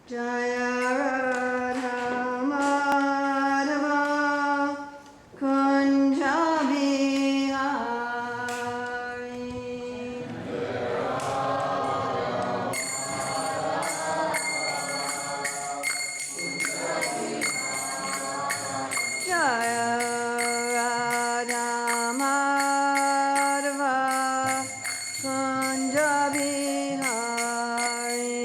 Jaya Radha Madhava Kunja Bihari. Jaya Radha Madhava Kunja Bihari.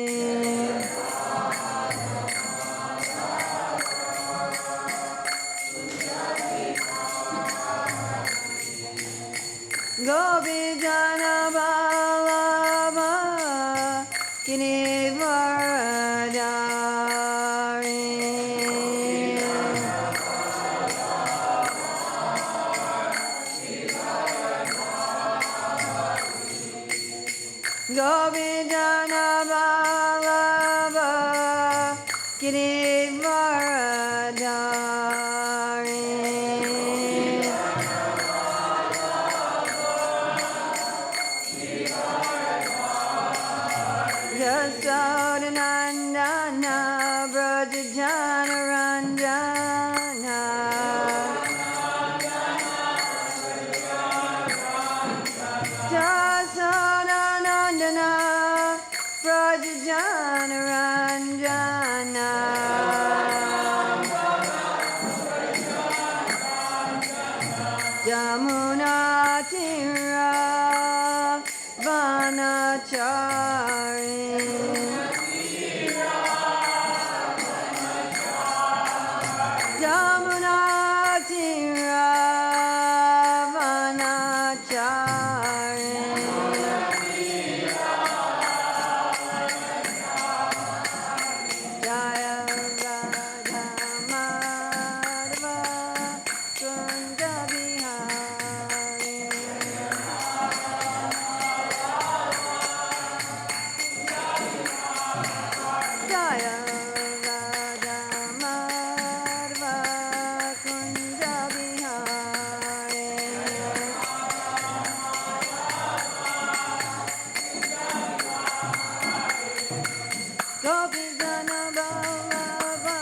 Gopi Jana Vallabha Girivaradari. Gopi Jana Vallabha Girivaradari. Jasodanandana Brajajana Ranjana. Jasodanandana Brajajana Ranjana. Jamuna Tira Vanachari. Jamuna Tira Vanachari. Jaya Radha Madhava Kunja Bihari. Jaya Radha Madhava Kunja Bihari. Gopi Jana Vallabha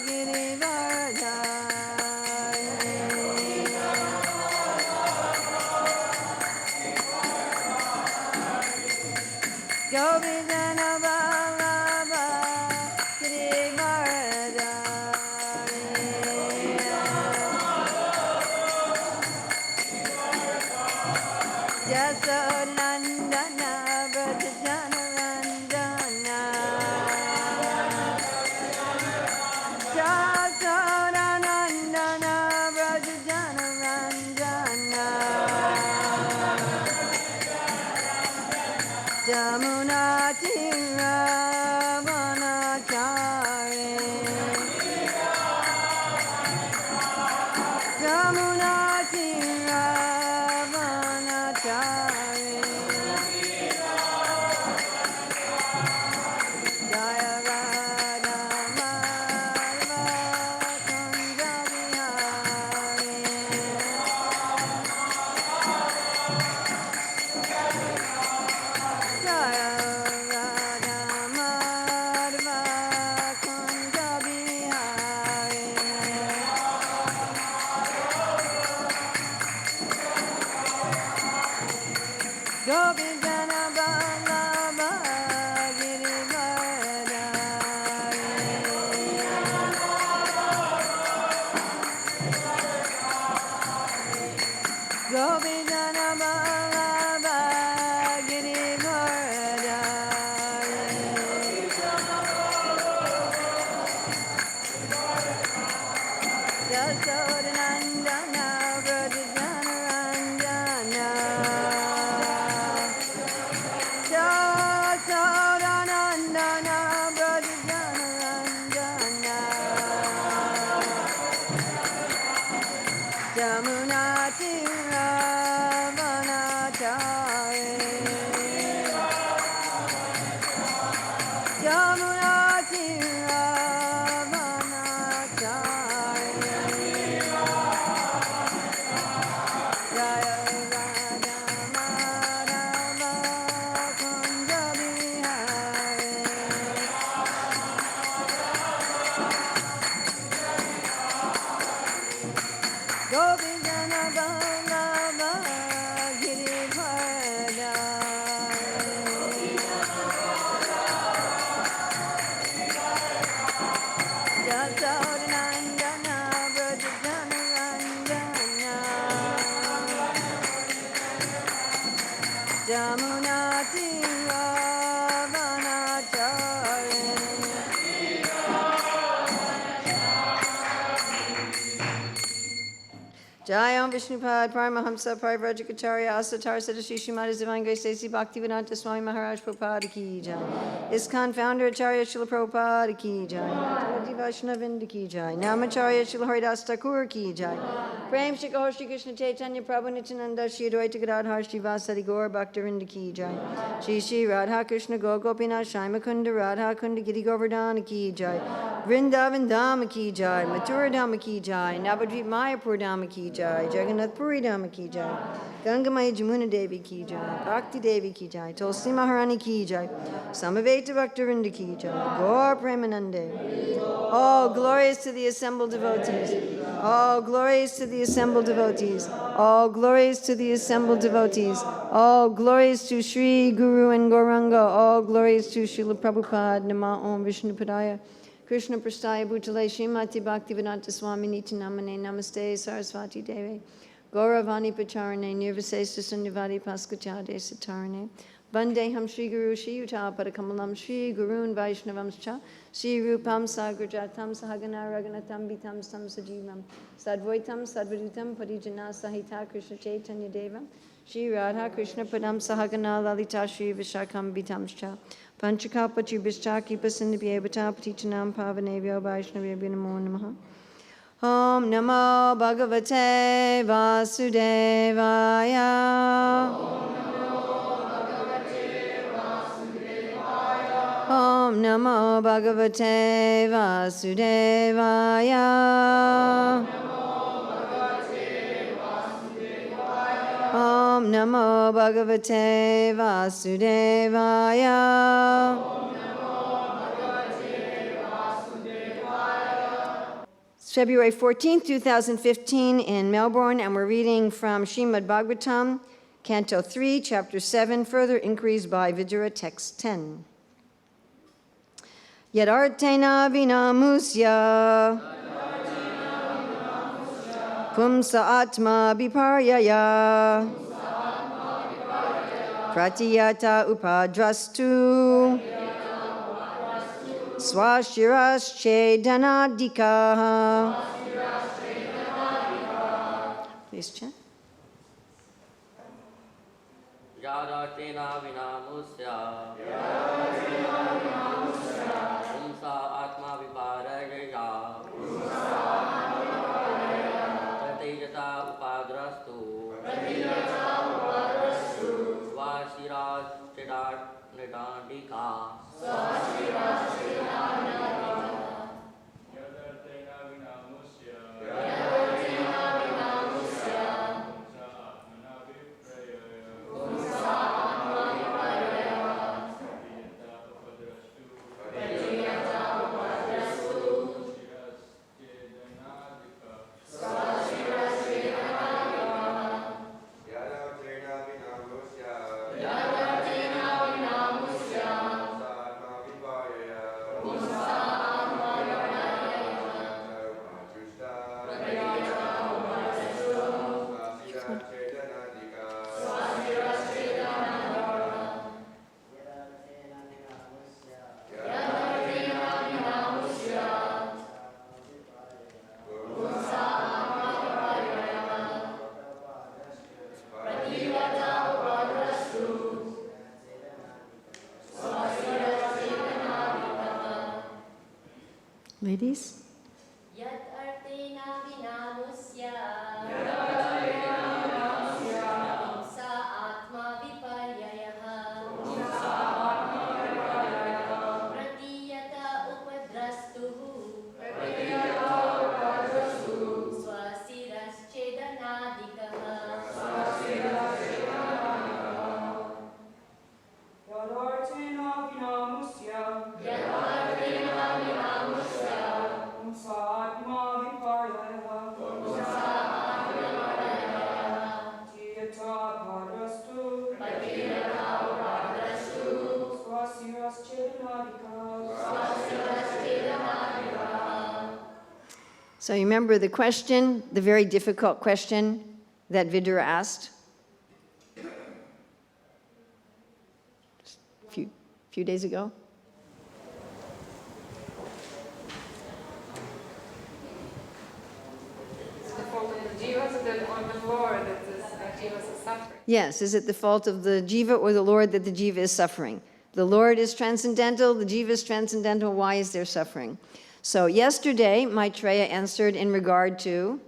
Girivaradari. Gopi Jana Vallabha Girivaradari. Jasodanandana Brajajana Ranjana. Jasodanandana Brajajana Ranjana. Jamuna Tira Vanachari. Jamuna Tira Vanachari. Jaya Radha Madhava Kunja Bihari. Jaya Radha Jayam Vishnupad Paramahamsa Parivrajacharya Asatar Sadashi Srimad His Divine Grace Dasi Bhaktivedanta Swami Maharaj Prabhupada Ki Jai. ISKCON Founder Acharya Srila Prabhupada Ki Jai. Madhavaji Vaishnavinda Ki Jai. Namacharya Srila Haridas Thakur Ki Jai. Prem Shri Gaur Shri Krishna Chaitanya Prabhu Nityananda Shri Advaita Gadadhar Shri Vasadi Gaur Bhaktarinda Ki Jai. Shri Shri Radha Krishna Gopinath Shai Mukunda Radha Kunda Giri Govardhana Ki Jai. Vrindavan Dhama Ki Jai. Mathura Dhama Ki Jai. Navadvip Mayapur Dhama Ki Jai. Jagannath Puri Dhama Ki Jai. Gangamaya Jamuna Devi Ki Jai. Bhakti Devi Ki Jai. Tulsi Maharani Ki Jai. Samaveta Bhaktarinda Ki Jai. Gaur Premanande. All glories to the assembled devotees. All glories to the assembled devotees. All glories to the assembled devotees. All glories to Sri Guru and Gauranga. All glories to Srila Prabhupada. Nama Om Vishnupadaya. Krishna Prastaya Bhutale Srimati Bhaktivedanta Swami Nitinamane Namaste Saraswati Devi Gauravani Pacharane Nirvasesa Sunyavadi Paskachade Satarane Vandeham Shri Guru Shri Yuta Padakamalam Shri Gurun Vaishnavamscha Shri Rupam Sagrajatam Sahagana Raganatam Vitam Sam Sajivam Sadvaitam Sadvadutam Parijana Sahita Krishna Chaitanya Devam Shri Radha Krishna Padam Sahagana Lalita Shri Vishakam Vitamscha Panchakapati Bishchaki Pasindhya Patitanam Pavanevyo Vaishnavyo Namo Namaha. Om Namo Bhagavate Vasudevaya. Om Namo Bhagavate Vasudevaya. Om Namo Bhagavate Vasudevaya. It's February 14th, 2015 in Melbourne, and we're reading from Srimad Bhagavatam, Canto 3, Chapter 7, Further Inquiries by Vidura, Text 10. Yadartena vinamusya Pumsa atma viparyaya Pratiyata upadrastu Swashiraschedanadika. Please chant. Yadartena vinamusya Pumsa atma viparyaya Pratiyata upadrastu Swashiraschedanadika. Ladies? So you remember the question, the very difficult question that Vidura asked a few days ago? The form of the jivas, the Lord that this jiva is suffering? Yes, is it the fault of the jiva or the Lord that the jiva is suffering? The Lord is transcendental, the jiva is transcendental, why is there suffering? So yesterday, Maitreya answered in regard to?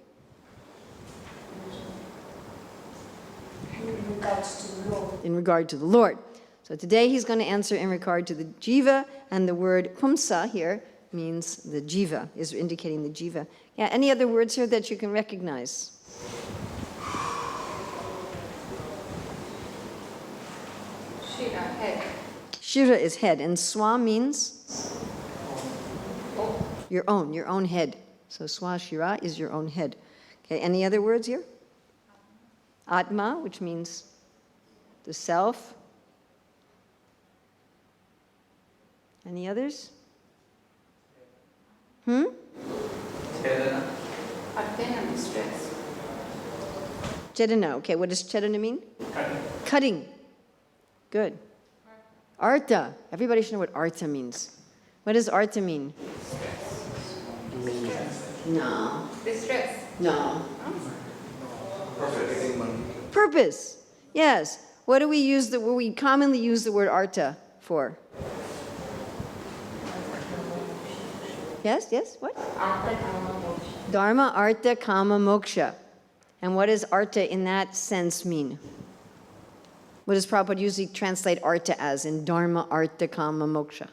In regard to the Lord. So today he's going to answer in regard to the jiva, and the word pumsa here means the jiva, is indicating the jiva. Yeah, any other words here that you can recognize? Shira, head. Shira is head, and swa means your own head. So swa shira is your own head. Okay, any other words here? Atma, which means the self. Any others? Ardena means stress. Chetana. Okay, what does chetana mean? Cutting. Good. Artha. Everybody should know what artha means. What does artha mean? No. Distress. No. Purpose. Yes. What do we use? What we commonly use the word artha for? Yes. Yes. What? Dharma, artha, kama, moksha. And what does artha in that sense mean? What does Prabhupada usually translate artha as in dharma, artha, kama, moksha?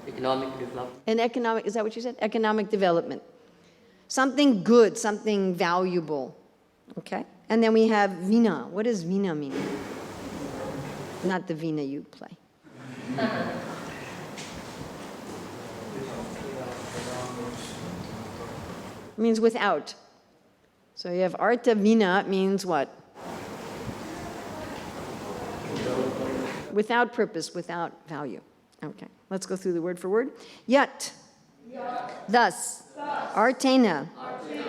Economic development. And economic, is that what you said? Economic development. Something good, something valuable. Okay? And then we have vina. What does vina mean? Not the vina you play. It means without. So you have artha vina means what? Without purpose, without value. Okay, let's go through the word for word. Yat. Thus. Artena.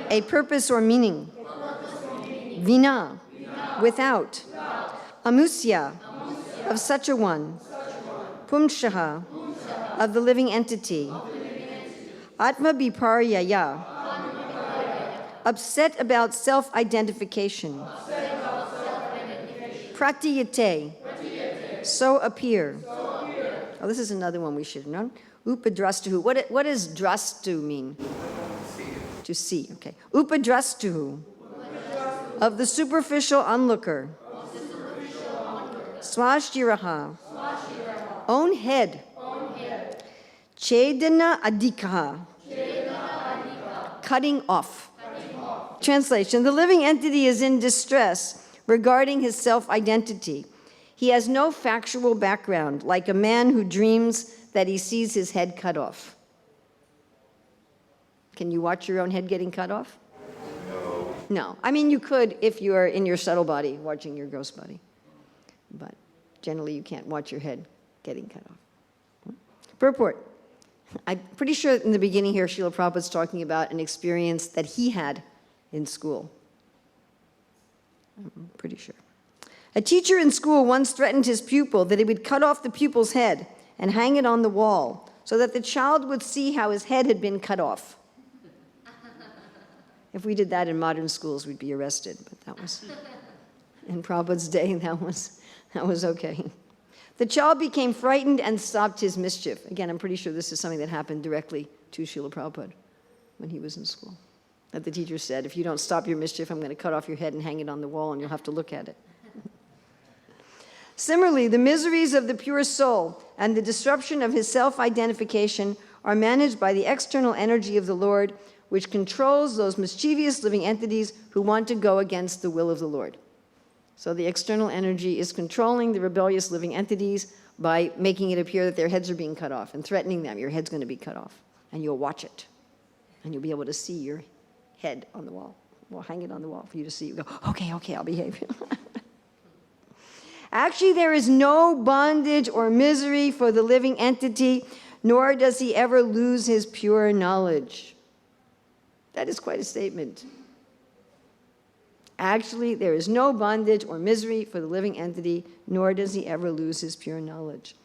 A purpose or meaning. Vina. Without. Amusya. Of such a one. Pumshaha. Of the living entity. Atma biparyaya. Upset about self-identification. Pratyate. So appear. Oh, this is another one we should have known. Upadrastuhu. What does drastu mean? To see. Okay. Upadrastuhu. Of the superficial onlooker. Swashtiraha. Own head. Chedana adikaha. Cutting off. Translation. The living entity is in distress regarding his self-identity. He has no factual background, like a man who dreams that he sees his head cut off. Can you watch your own head getting cut off? No. No. I mean, you could if you are in your subtle body, watching your gross body. But generally, you can't watch your head getting cut off. Purport. I'm pretty sure in the beginning here, Srila Prabhupada's talking about an experience that he had in school. I'm pretty sure. A teacher in school once threatened his pupil that he would cut off the pupil's head and hang it on the wall so that the child would see how his head had been cut off. If we did that in modern schools, we'd be arrested, but that was, in Prabhupada's day, that was okay. The child became frightened and stopped his mischief. Again, I'm pretty sure this is something that happened directly to Srila Prabhupada when he was in school. That the teacher said, if you don't stop your mischief, I'm going to cut off your head and hang it on the wall and you'll have to look at it. Similarly, the miseries of the pure soul and the disruption of his self-identification are managed by the external energy of the Lord, which controls those mischievous living entities who want to go against the will of the Lord. So the external energy is controlling the rebellious living entities by making it appear that their heads are being cut off and threatening them, your head's going to be cut off. And you'll watch it. And you'll be able to see your head on the wall. We'll hang it on the wall for you to see. You go, okay, I'll behave. Actually, there is no bondage or misery for the living entity, nor does he ever lose his pure knowledge. That is quite a statement. Actually, there is no bondage or misery for the living entity, nor does he ever lose his pure knowledge.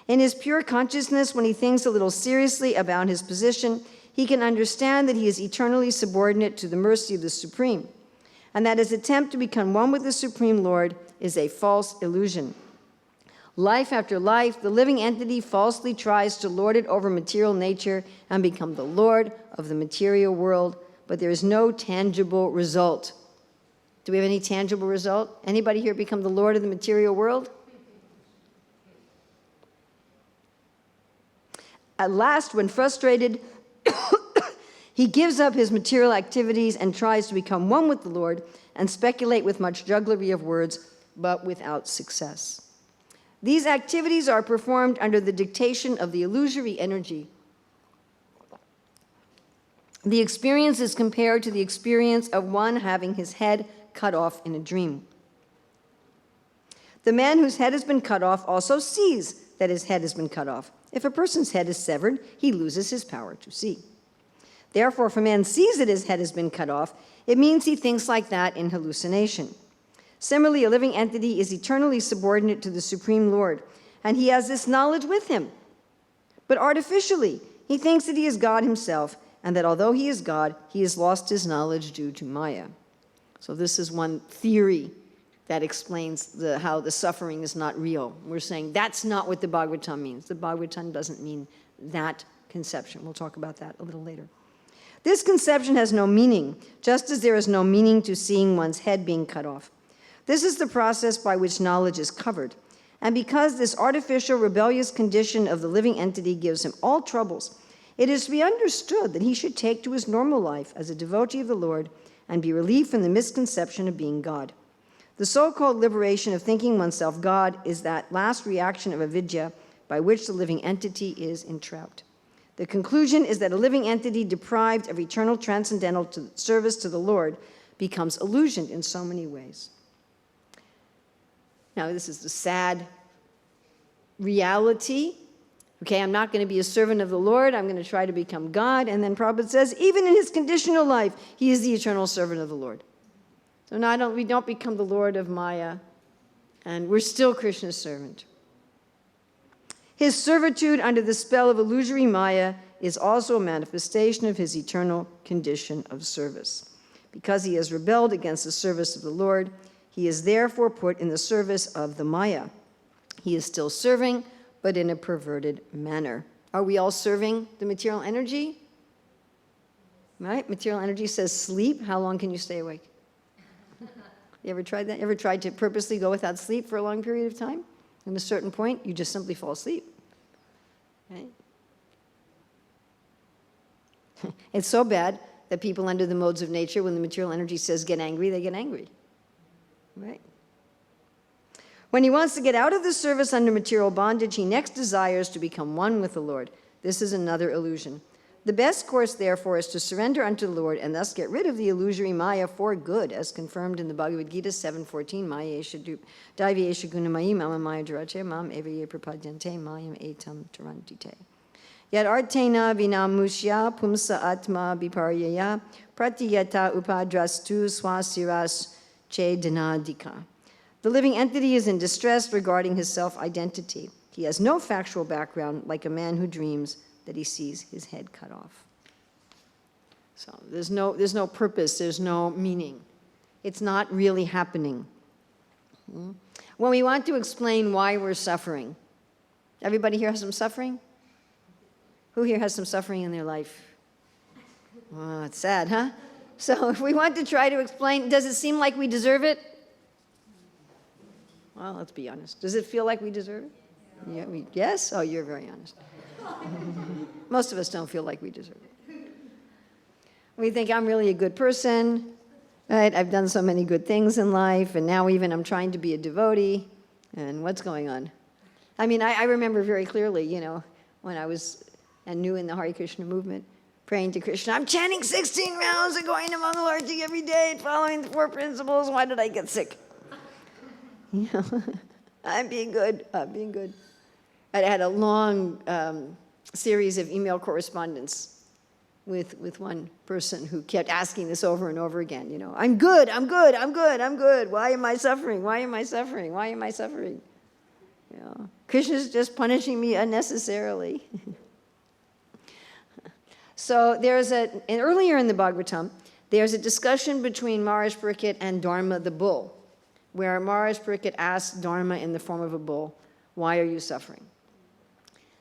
In his pure consciousness, when he thinks a little seriously about his position, he can understand that he is eternally subordinate to the mercy of the Supreme, and that his attempt to become one with the Supreme Lord is a false illusion. Life after life, the living entity falsely tries to lord it over material nature and become the lord of the material world, but there is no tangible result. Do we have any tangible result? Anybody here become the lord of the material world? At last, when frustrated, he gives up his material activities and tries to become one with the Lord and speculate with much jugglery of words, but without success. These activities are performed under the dictation of the illusory energy. The experience is compared to the experience of one having his head cut off in a dream. The man whose head has been cut off also sees that his head has been cut off. If a person's head is severed, he loses his power to see. Therefore, if a man sees that his head has been cut off, it means he thinks like that in hallucination. Similarly, a living entity is eternally subordinate to the Supreme Lord, and he has this knowledge with him. But artificially, he thinks that he is God himself, and that although he is God, he has lost his knowledge due to Maya. So this is one theory that explains how the suffering is not real. We're saying that's not what the Bhagavatam means. The Bhagavatam doesn't mean that conception. We'll talk about that a little later. This conception has no meaning, just as there is no meaning to seeing one's head being cut off. This is the process by which knowledge is covered. And because this artificial, rebellious condition of the living entity gives him all troubles, it is to be understood that he should take to his normal life as a devotee of the Lord and be relieved from the misconception of being God. The so-called liberation of thinking oneself God is that last reaction of avidya by which the living entity is entrapped. The conclusion is that a living entity deprived of eternal transcendental service to the Lord becomes illusioned in so many ways. Now, this is the sad reality. Okay, I'm not going to be a servant of the Lord. I'm going to try to become God. And then Prabhupada says, even in his conditional life, he is the eternal servant of the Lord. So now we don't become the Lord of Maya, and we're still Krishna's servant. His servitude under the spell of illusory Maya is also a manifestation of his eternal condition of service. Because he has rebelled against the service of the Lord, he is therefore put in the service of the Maya. He is still serving, but in a perverted manner. Are we all serving the material energy? Right? Material energy says sleep. How long can you stay awake? You ever tried that? You ever tried to purposely go without sleep for a long period of time? At a certain point, you just simply fall asleep. Right? It's so bad that people under the modes of nature, when the material energy says get angry, they get angry. Right? When he wants to get out of the service under material bondage, he next desires to become one with the Lord. This is another illusion. The best course, therefore, is to surrender unto the Lord and thus get rid of the illusory Maya for good, as confirmed in the Bhagavad Gita 7:14. Maya esha daivi esha gunamayi mama maya dharache mam evaye prapadyante mayam etam tarantite. Yad artena vinamushya pumsa atma biparyaya pratyata upadrastu swasiras chedanadika. The living entity is in distress regarding his self-identity. He has no factual background, like a man who dreams that he sees his head cut off. So there's no purpose, there's no meaning. It's not really happening. When we want to explain why we're suffering, everybody here has some suffering? Who here has some suffering in their life? Oh, it's sad, huh? So if we want to try to explain, does it seem like we deserve it? Well, let's be honest. Does it feel like we deserve it? Yeah, yes? Oh, you're very honest. Most of us don't feel like we deserve it. We think, I'm really a good person, right? I've done so many good things in life, and now even I'm trying to be a devotee, and what's going on? I mean, I remember very clearly, when I was new in the Hare Krishna movement, praying to Krishna, I'm chanting 16 rounds and going to Mangalarti every day and following the 4 principles. Why did I get sick? I'm being good. I'm being good. I had a long series of email correspondence with one person who kept asking this over and over again. I'm good, I'm good, I'm good, I'm good. Why am I suffering? Why am I suffering? Why am I suffering? Krishna's just punishing me unnecessarily. So earlier in the Bhagavatam, there's a discussion between Maharaj Parikshit and Dharma the bull, where Maharaj Parikshit asks Dharma in the form of a bull, why are you suffering?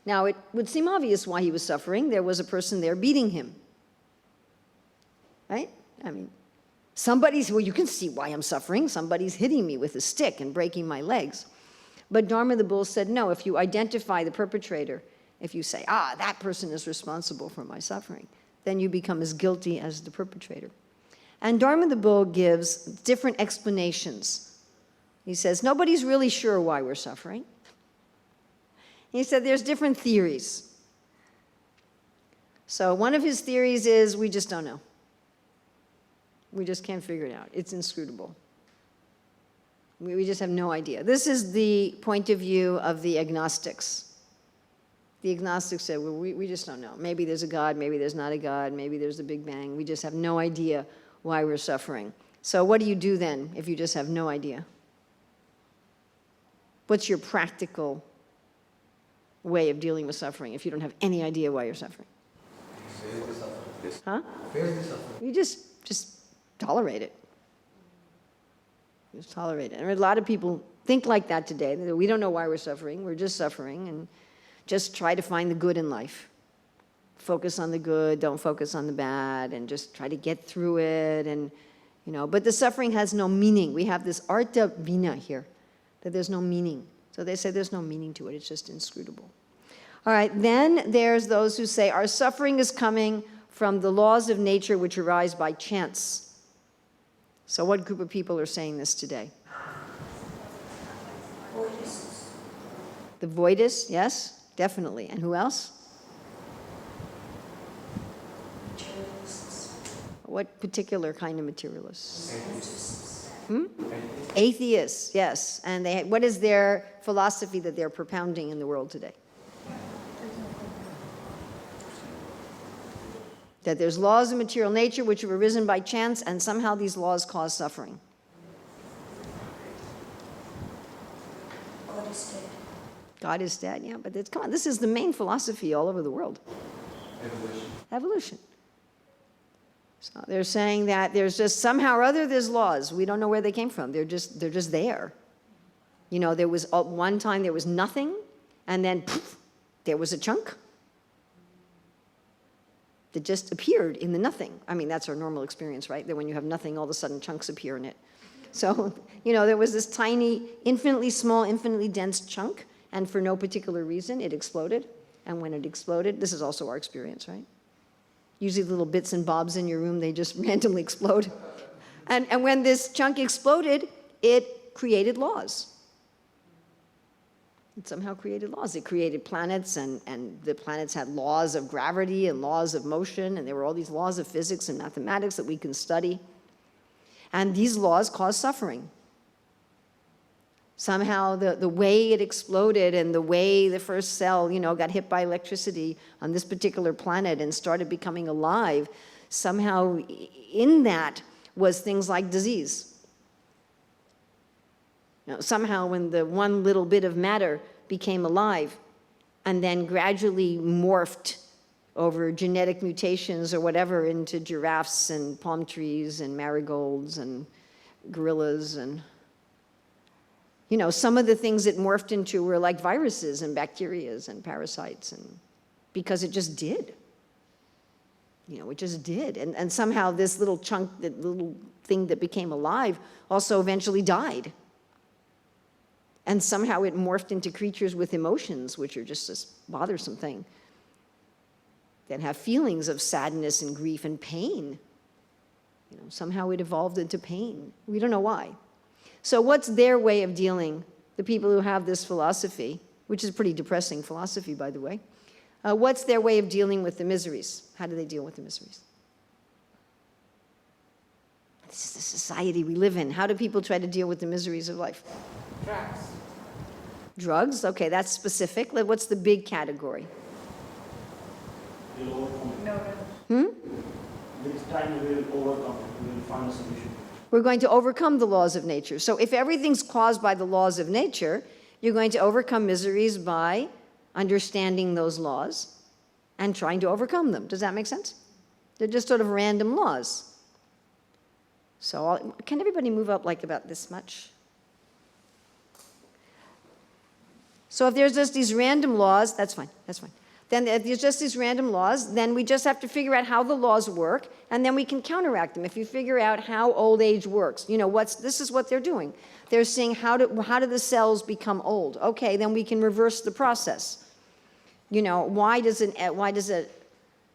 Now, it would seem obvious why he was suffering. There was a person there beating him. Right? I mean, well, you can see why I'm suffering. Somebody's hitting me with a stick and breaking my legs. But Dharma the bull said, no, if you identify the perpetrator, if you say, that person is responsible for my suffering, then you become as guilty as the perpetrator. And Dharma the bull gives different explanations. He says, nobody's really sure why we're suffering. He said there's different theories. So one of his theories is we just don't know. We just can't figure it out. It's inscrutable. We just have no idea. This is the point of view of the agnostics. The agnostics said, well, we just don't know. Maybe there's a God, maybe there's not a God, maybe there's a Big Bang. We just have no idea why we're suffering. So what do you do then if you just have no idea? What's your practical way of dealing with suffering if you don't have any idea why you're suffering? Face the suffering. Huh? Face the suffering. You just tolerate it. Just tolerate it. And a lot of people think like that today. We don't know why we're suffering. We're just suffering, and just try to find the good in life. Focus on the good, don't focus on the bad, and just try to get through it. And but the suffering has no meaning. We have this artha vina here, that there's no meaning. So they say there's no meaning to it. It's just inscrutable. All right, then there's those who say our suffering is coming from the laws of nature which arise by chance. So what group of people are saying this today? Voidists. The voidists, yes, definitely. And who else? Materialists. What particular kind of materialists? Scientists. Atheists, yes. And what is their philosophy that they're propounding in the world today? That there's laws of material nature which have arisen by chance, and somehow these laws cause suffering. God is dead. God is dead, yeah, but come on, this is the main philosophy all over the world. Evolution. So they're saying that there's just somehow or other there's laws. We don't know where they came from. They're just there. There was one time there was nothing, and then poof, there was a chunk that just appeared in the nothing. I mean, that's our normal experience, right? That when you have nothing, all of a sudden chunks appear in it. So, there was this tiny, infinitely small, infinitely dense chunk, and for no particular reason, it exploded. And when it exploded, this is also our experience, right? Usually little bits and bobs in your room, they just randomly explode. And when this chunk exploded, it created laws. It somehow created laws. It created planets, and the planets had laws of gravity and laws of motion, and there were all these laws of physics and mathematics that we can study. And these laws cause suffering. Somehow the way it exploded and the way the first cell, got hit by electricity on this particular planet and started becoming alive, somehow in that was things like disease. Somehow when the one little bit of matter became alive and then gradually morphed over genetic mutations or whatever into giraffes and palm trees and marigolds and gorillas, and some of the things it morphed into were like viruses and bacterias and parasites, and because it just did. It just did. And somehow this little chunk, that little thing that became alive also eventually died. And somehow it morphed into creatures with emotions, which are just this bothersome thing, that have feelings of sadness and grief and pain. Somehow it evolved into pain. We don't know why. So what's their way of dealing, the people who have this philosophy, which is a pretty depressing philosophy, by the way, what's their way of dealing with the miseries? How do they deal with the miseries? This is the society we live in. How do people try to deal with the miseries of life? Drugs. Drugs? Okay, that's specific. What's the big category? We'll overcome it. No. This time we will overcome it. We will find a solution. We're going to overcome the laws of nature. So if everything's caused by the laws of nature, you're going to overcome miseries by understanding those laws and trying to overcome them. Does that make sense? They're just sort of random laws. So can everybody move up like about this much? So if there's just these random laws, that's fine, that's fine. Then if there's just these random laws, then we just have to figure out how the laws work, and then we can counteract them. If you figure out how old age works, this is what they're doing. They're seeing how do the cells become old? Okay, then we can reverse the process. Why does an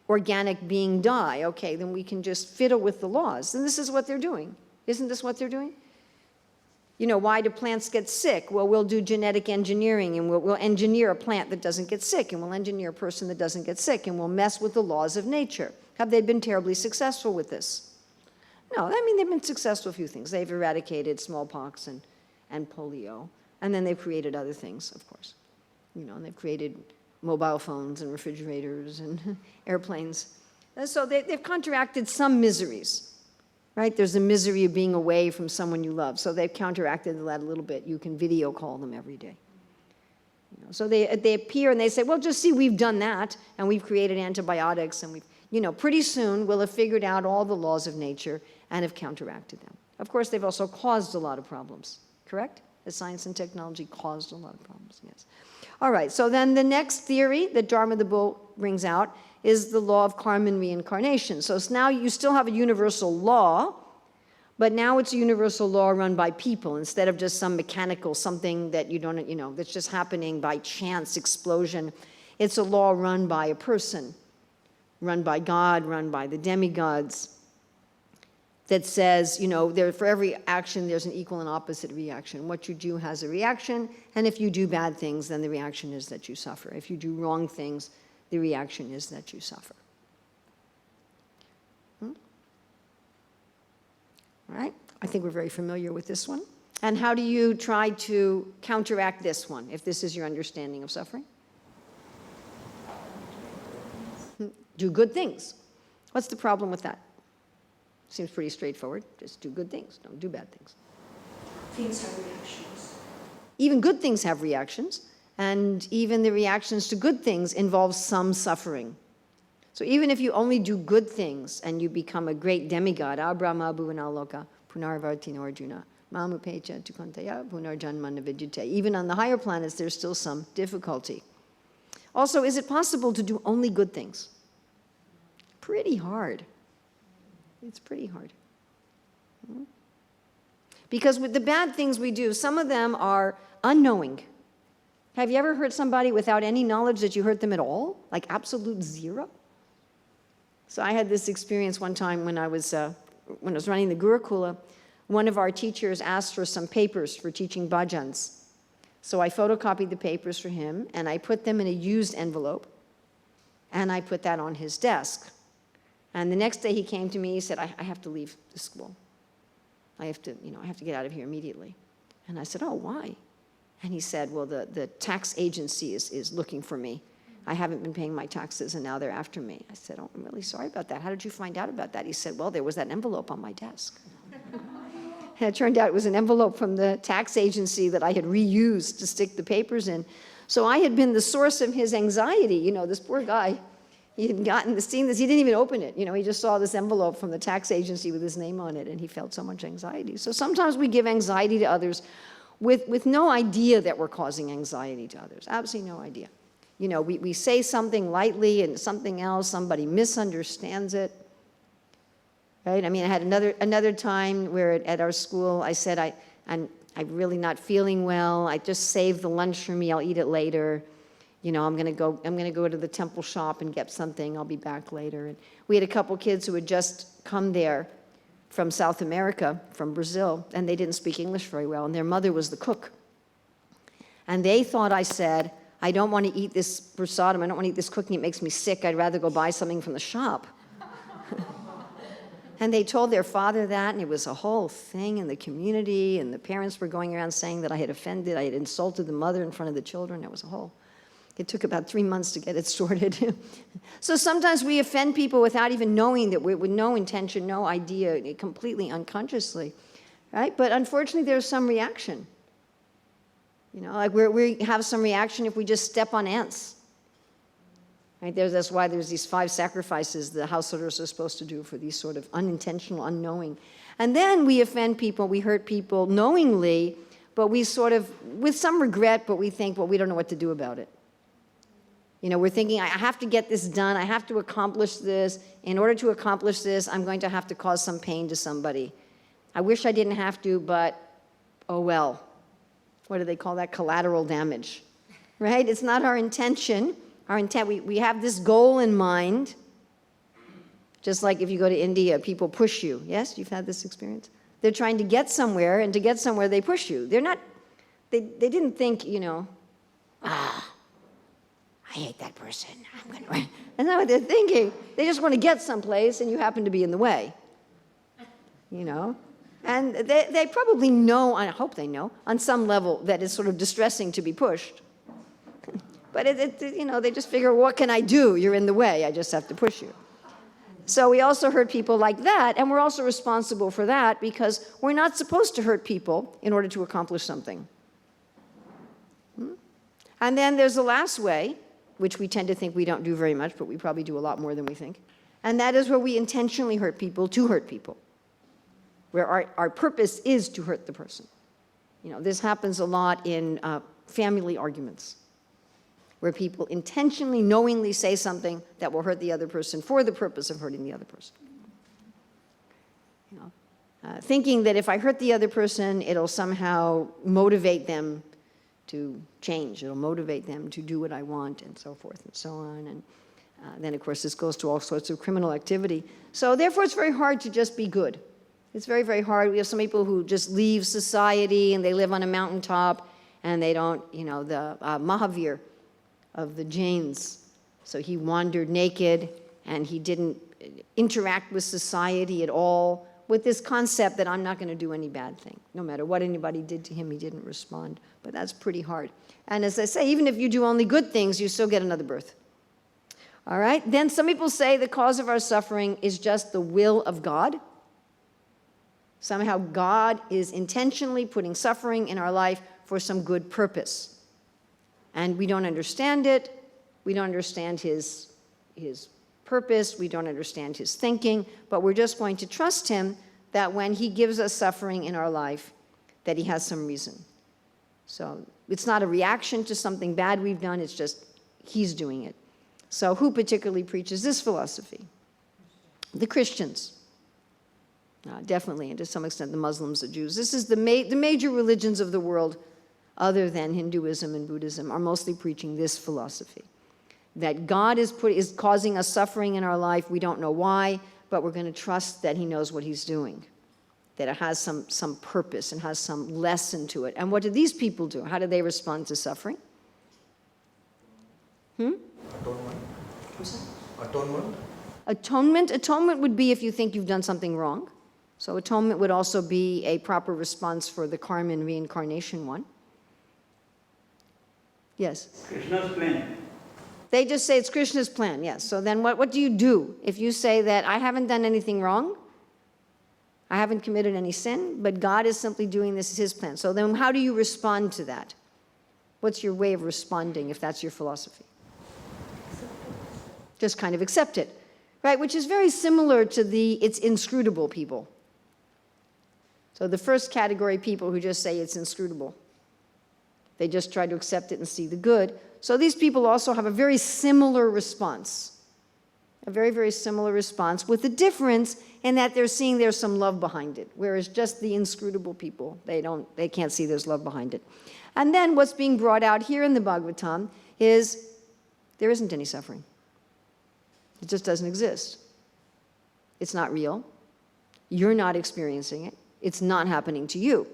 organic being die? Okay, then we can just fiddle with the laws. And this is what they're doing. Isn't this what they're doing? Why do plants get sick? Well, we'll do genetic engineering, and we'll engineer a plant that doesn't get sick, and we'll engineer a person that doesn't get sick, and we'll mess with the laws of nature. Have they been terribly successful with this? No, they've been successful with a few things. They've eradicated smallpox and polio, and then they've created other things, of course. And they've created mobile phones and refrigerators and airplanes. And so they've counteracted some miseries. Right? There's the misery of being away from someone you love. So they've counteracted that a little bit. You can video call them every day. So they appear and they say, well, just see, we've done that, and we've created antibiotics, and pretty soon we'll have figured out all the laws of nature and have counteracted them. Of course, they've also caused a lot of problems, correct? The science and technology caused a lot of problems, yes. All right, so then the next theory that Dharma the Bull brings out is the law of karma and reincarnation. So now you still have a universal law, but now it's a universal law run by people instead of just some mechanical something that you don't, that's just happening by chance explosion. It's a law run by a person, run by God, run by the demigods, that says, for every action, there's an equal and opposite reaction. What you do has a reaction, and if you do bad things, then the reaction is that you suffer. If you do wrong things, the reaction is that you suffer. All right? I think we're very familiar with this one. And how do you try to counteract this one, if this is your understanding of suffering? Do good things. What's the problem with that? Seems pretty straightforward. Just do good things. Don't do bad things. Things have reactions. Even good things have reactions. And even the reactions to good things involve some suffering. So even if you only do good things and you become a great demigod, Abrahma bhuvanaloka punarvartino arjuna mamupecha tukantaya punarjanmana vidyate. Even on the higher planets, there's still some difficulty. Also, is it possible to do only good things? Pretty hard. It's pretty hard. Because with the bad things we do, some of them are unknowing. Have you ever hurt somebody without any knowledge that you hurt them at all? Like absolute zero? So I had this experience one time when I was running the Gurukula. One of our teachers asked for some papers for teaching bhajans. So I photocopied the papers for him, and I put them in a used envelope, and I put that on his desk. And the next day he came to me, he said, I have to leave the school. I have to get out of here immediately. And I said, oh, why? And he said, well, the tax agency is looking for me. I haven't been paying my taxes, and now they're after me. I said, oh, I'm really sorry about that. How did you find out about that? He said, well, there was that envelope on my desk. And it turned out it was an envelope from the tax agency that I had reused to stick the papers in. So I had been the source of his anxiety. This poor guy, he had seen this, he didn't even open it. He just saw this envelope from the tax agency with his name on it, and he felt so much anxiety. So sometimes we give anxiety to others with no idea that we're causing anxiety to others. Absolutely no idea. We say something lightly and something else, somebody misunderstands it. Right? I had another time where at our school I said, I'm really not feeling well. I just saved the lunch for me. I'll eat it later. I'm gonna go to the temple shop and get something. I'll be back later. And we had a couple kids who had just come there from South America, from Brazil, and they didn't speak English very well, and their mother was the cook. And they thought I said, I don't want to eat this prasadam. I don't want to eat this cooking. It makes me sick. I'd rather go buy something from the shop. And they told their father that, and it was a whole thing in the community, and the parents were going around saying that I had offended, I had insulted the mother in front of the children. It took about 3 months to get it sorted. So sometimes we offend people without even knowing that with no intention, no idea, completely unconsciously, right? But unfortunately, there's some reaction. Like we have some reaction if we just step on ants. Right? That's why there's these 5 sacrifices the householders are supposed to do for these sort of unintentional, unknowing. And then we offend people, we hurt people knowingly, but we sort of, with some regret, but we think, well, we don't know what to do about it. You know, we're thinking, I have to get this done, I have to accomplish this. In order to accomplish this, I'm going to have to cause some pain to somebody. I wish I didn't have to, but oh well. What do they call that? Collateral damage, right? It's not our intention. Our intent, we have this goal in mind. Just like if you go to India, people push you. Yes, you've had this experience? They're trying to get somewhere, and to get somewhere, they push you. They're not, they didn't think, you know, I hate that person. That's not what they're thinking. They just want to get someplace, and you happen to be in the way. You know? And they probably know, I hope they know, on some level that it's sort of distressing to be pushed. But you know, they just figure, what can I do? You're in the way. I just have to push you. So we also hurt people like that, and we're also responsible for that because we're not supposed to hurt people in order to accomplish something. And then there's the last way, which we tend to think we don't do very much, but we probably do a lot more than we think. And that is where we intentionally hurt people to hurt people, where our purpose is to hurt the person. You know, this happens a lot in family arguments, where people intentionally, knowingly say something that will hurt the other person for the purpose of hurting the other person. You know, thinking that if I hurt the other person, it'll somehow motivate them to change. It'll motivate them to do what I want, and so forth and so on. And then, of course, this goes to all sorts of criminal activity. So therefore, it's very hard to just be good. It's very, very hard. We have some people who just leave society, and they live on a mountaintop, and they don't, you know, the Mahavir of the Jains. So he wandered naked, and he didn't interact with society at all, with this concept that I'm not going to do any bad thing. No matter what anybody did to him, he didn't respond. But that's pretty hard. And as I say, even if you do only good things, you still get another birth. All right? Then some people say the cause of our suffering is just the will of God. Somehow God is intentionally putting suffering in our life for some good purpose. And we don't understand it. We don't understand his purpose. We don't understand his thinking. But we're just going to trust him that when he gives us suffering in our life, that he has some reason. So it's not a reaction to something bad we've done. It's just he's doing it. So who particularly preaches this philosophy? The Christians. Definitely, and to some extent the Muslims, the Jews. This is the major religions of the world, other than Hinduism and Buddhism, are mostly preaching this philosophy. That God is causing us suffering in our life. We don't know why, but we're going to trust that he knows what he's doing. That it has some purpose and has some lesson to it. And what do these people do? How do they respond to suffering? Atonement. Atonement? Atonement would be if you think you've done something wrong. So atonement would also be a proper response for the karma and reincarnation one. Yes? Krishna's plan. They just say it's Krishna's plan, yes. So then what do you do if you say that I haven't done anything wrong, I haven't committed any sin, but God is simply doing this as his plan? So then how do you respond to that? What's your way of responding if that's your philosophy? Just kind of accept it, right? Which is very similar to it's inscrutable people. So the first category, people who just say it's inscrutable. They just try to accept it and see the good. So these people also have a very similar response. A very, very similar response, with the difference in that they're seeing there's some love behind it, whereas just the inscrutable people, they can't see there's love behind it. And then what's being brought out here in the Bhagavatam is there isn't any suffering. It just doesn't exist. It's not real. You're not experiencing it. It's not happening to you.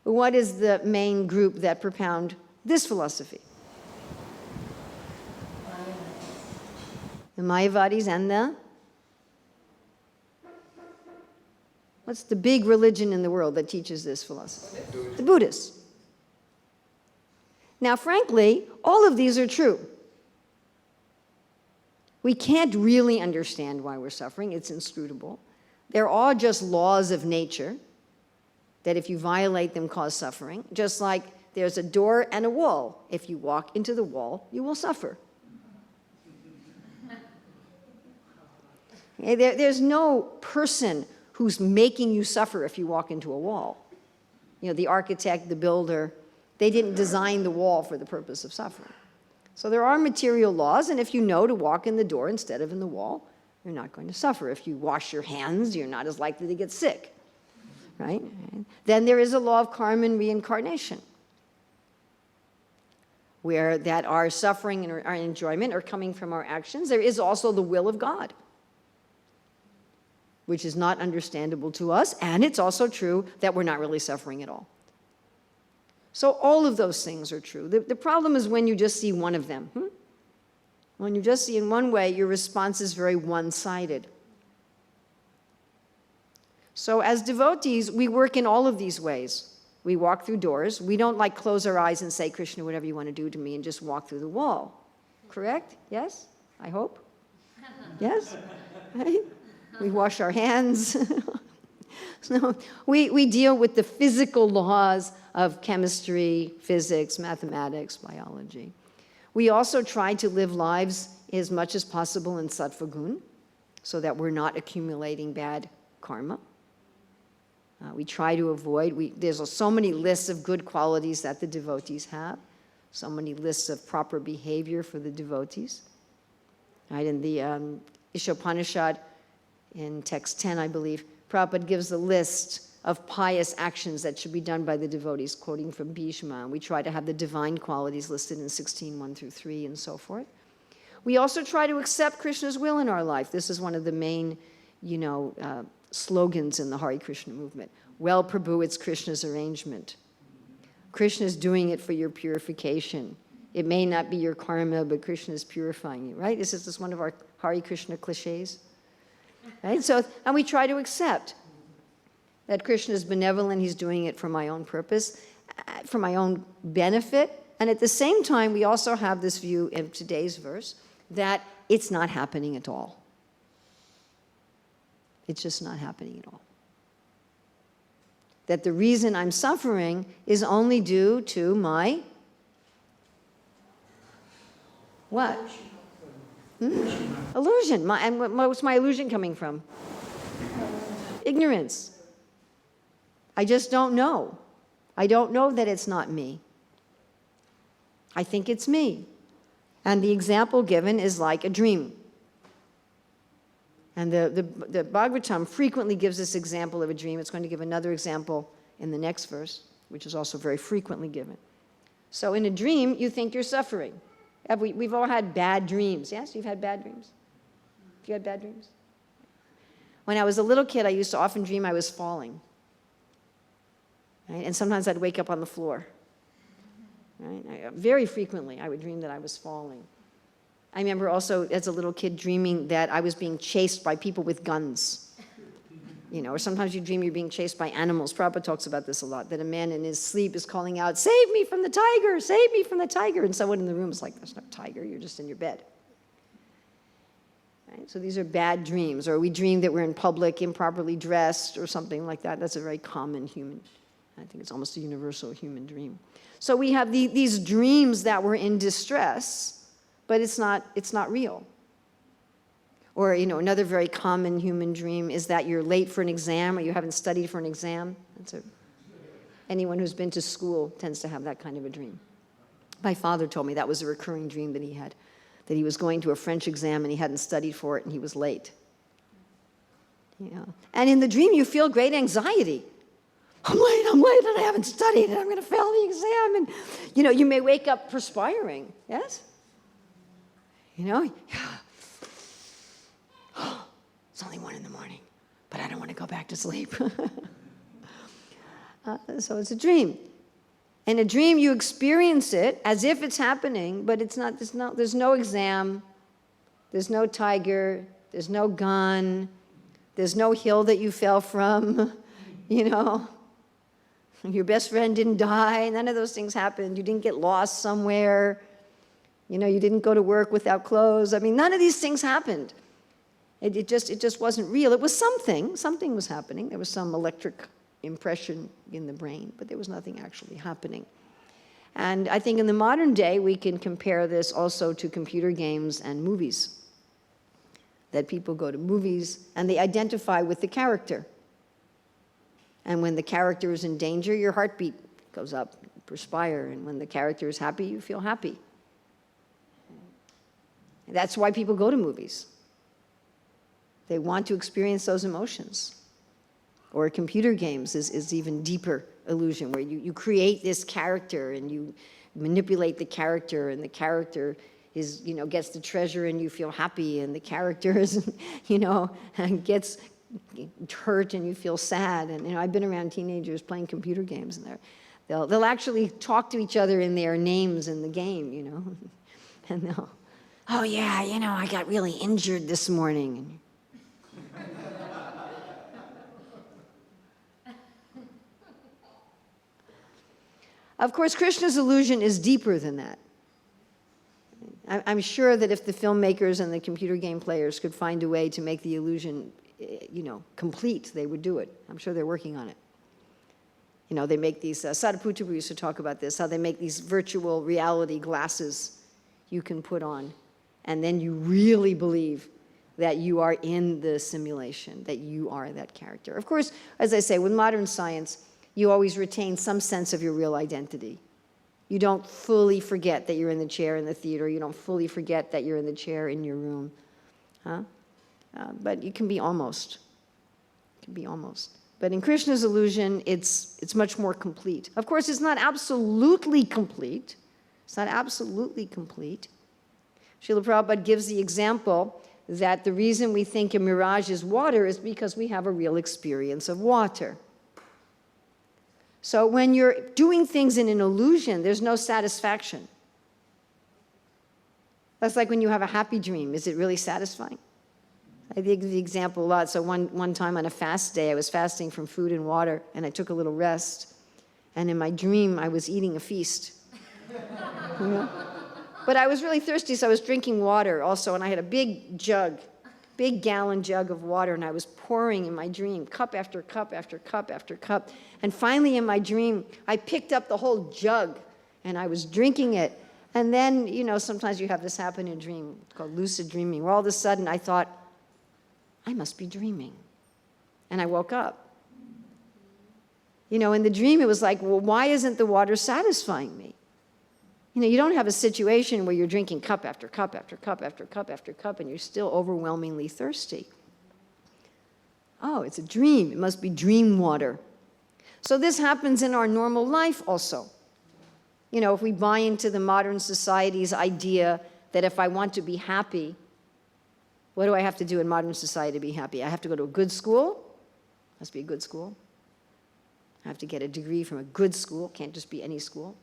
What is the main group that propound this philosophy? The Mayavadis and what's the big religion in the world that teaches this philosophy? The Buddhists. Now, frankly, all of these are true. We can't really understand why we're suffering. It's inscrutable. They're all just laws of nature that if you violate them cause suffering, just like there's a door and a wall. If you walk into the wall, you will suffer. Okay, there's no person who's making you suffer if you walk into a wall. You know, the architect, the builder, they didn't design the wall for the purpose of suffering. So there are material laws, and if you know to walk in the door instead of in the wall, you're not going to suffer. If you wash your hands, you're not as likely to get sick, right? Then there is a law of karma and reincarnation, where that our suffering and our enjoyment are coming from our actions. There is also the will of God, which is not understandable to us, and it's also true that we're not really suffering at all. So all of those things are true. The problem is when you just see one of them. When you just see in one way, your response is very one-sided. So as devotees, we work in all of these ways. We walk through doors. We don't like close our eyes and say, Krishna, whatever you want to do to me, and just walk through the wall. Correct? Yes? I hope? Yes? Right? We wash our hands. So we deal with the physical laws of chemistry, physics, mathematics, biology. We also try to live lives as much as possible in sattva gun, so that we're not accumulating bad karma. We try to avoid, there's so many lists of good qualities that the devotees have, so many lists of proper behavior for the devotees. Right, in the Ishopanishad, in text 10, I believe, Prabhupada gives a list of pious actions that should be done by the devotees, quoting from Bhishma. We try to have the divine qualities listed in 16:1 through 3 and so forth. We also try to accept Krishna's will in our life. This is one of the main, slogans in the Hare Krishna movement. Well, Prabhu, it's Krishna's arrangement. Krishna's doing it for your purification. It may not be your karma, but Krishna is purifying you, right? This is one of our Hare Krishna cliches. Right? So, and we try to accept that Krishna is benevolent, he's doing it for my own purpose, for my own benefit. And at the same time, we also have this view in today's verse that it's not happening at all. It's just not happening at all. That the reason I'm suffering is only due to my what? Illusion. And what's my illusion coming from? Ignorance. I just don't know. I don't know that it's not me. I think it's me. And the example given is like a dream. And the Bhagavatam frequently gives this example of a dream. It's going to give another example in the next verse, which is also very frequently given. So in a dream, you think you're suffering. We've all had bad dreams. Yes, you've had bad dreams? Have you had bad dreams? When I was a little kid, I used to often dream I was falling. Right? And sometimes I'd wake up on the floor. Right? Very frequently, I would dream that I was falling. I remember also, as a little kid, dreaming that I was being chased by people with guns. Or sometimes you dream you're being chased by animals. Prabhupada talks about this a lot, that a man in his sleep is calling out, "Save me from the tiger! Save me from the tiger!" And someone in the room is like, "There's no tiger, you're just in your bed." Right? So these are bad dreams. Or we dream that we're in public, improperly dressed, or something like that. That's a very common human, I think it's almost a universal human dream. So we have these dreams that we're in distress, but it's not real. Or, another very common human dream is that you're late for an exam or you haven't studied for an exam. Anyone who's been to school tends to have that kind of a dream. My father told me that was a recurring dream that he had, that he was going to a French exam and he hadn't studied for it and he was late. And in the dream, you feel great anxiety. I'm late, and I haven't studied, and I'm going to fail the exam. And, you may wake up perspiring, yes? It's only 1 a.m, but I don't want to go back to sleep. So it's a dream. In a dream, you experience it as if it's happening, but it's not. There's no exam. There's no tiger. There's no gun. There's no hill that you fell from, Your best friend didn't die. None of those things happened. You didn't get lost somewhere. You didn't go to work without clothes. None of these things happened. It just wasn't real. It was something. Something was happening. There was some electric impression in the brain, but there was nothing actually happening. And I think in the modern day, we can compare this also to computer games and movies. that people go to movies and they identify with the character. And when the character is in danger, your heartbeat goes up, you perspire. And when the character is happy, you feel happy. That's why people go to movies. They want to experience those emotions. Or computer games is even deeper illusion, where you create this character and you manipulate the character, and the character is, gets the treasure and you feel happy, and the character is, gets hurt and you feel sad. And I've been around teenagers playing computer games, and they'll actually talk to each other in their names in the game, and they'll, oh yeah, I got really injured this morning. Of course, Krishna's illusion is deeper than that. I'm sure that if the filmmakers and the computer game players could find a way to make the illusion, complete, they would do it. I'm sure they're working on it. They make these, Sariputta used to talk about this, how they make these virtual reality glasses you can put on, and then you really believe that you are in the simulation, that you are that character. Of course, as I say, with modern science, you always retain some sense of your real identity. You don't fully forget that you're in the chair in the theater. You don't fully forget that you're in the chair in your room. But you can be almost. It can be almost. But in Krishna's illusion, it's much more complete. Of course, it's not absolutely complete. It's not absolutely complete. Srila Prabhupada gives the example that the reason we think a mirage is water is because we have a real experience of water. So when you're doing things in an illusion, there's no satisfaction. That's like when you have a happy dream. Is it really satisfying? I give the example a lot. So one time on a fast day, I was fasting from food and water, and I took a little rest. And in my dream, I was eating a feast. But I was really thirsty, so I was drinking water also, and I had a big gallon jug of water, and I was pouring in my dream, cup after cup after cup after cup. And finally in my dream, I picked up the whole jug, and I was drinking it. And then, sometimes you have this happen in a dream, it's called lucid dreaming, where all of a sudden I thought, I must be dreaming. And I woke up. In the dream, it was like, well, why isn't the water satisfying me? You don't have a situation where you're drinking cup after cup after cup after cup after cup, and you're still overwhelmingly thirsty. Oh, it's a dream. It must be dream water. So this happens in our normal life also. If we buy into the modern society's idea that if I want to be happy, what do I have to do in modern society to be happy? I have to go to a good school. Must be a good school. I have to get a degree from a good school. Can't just be any school.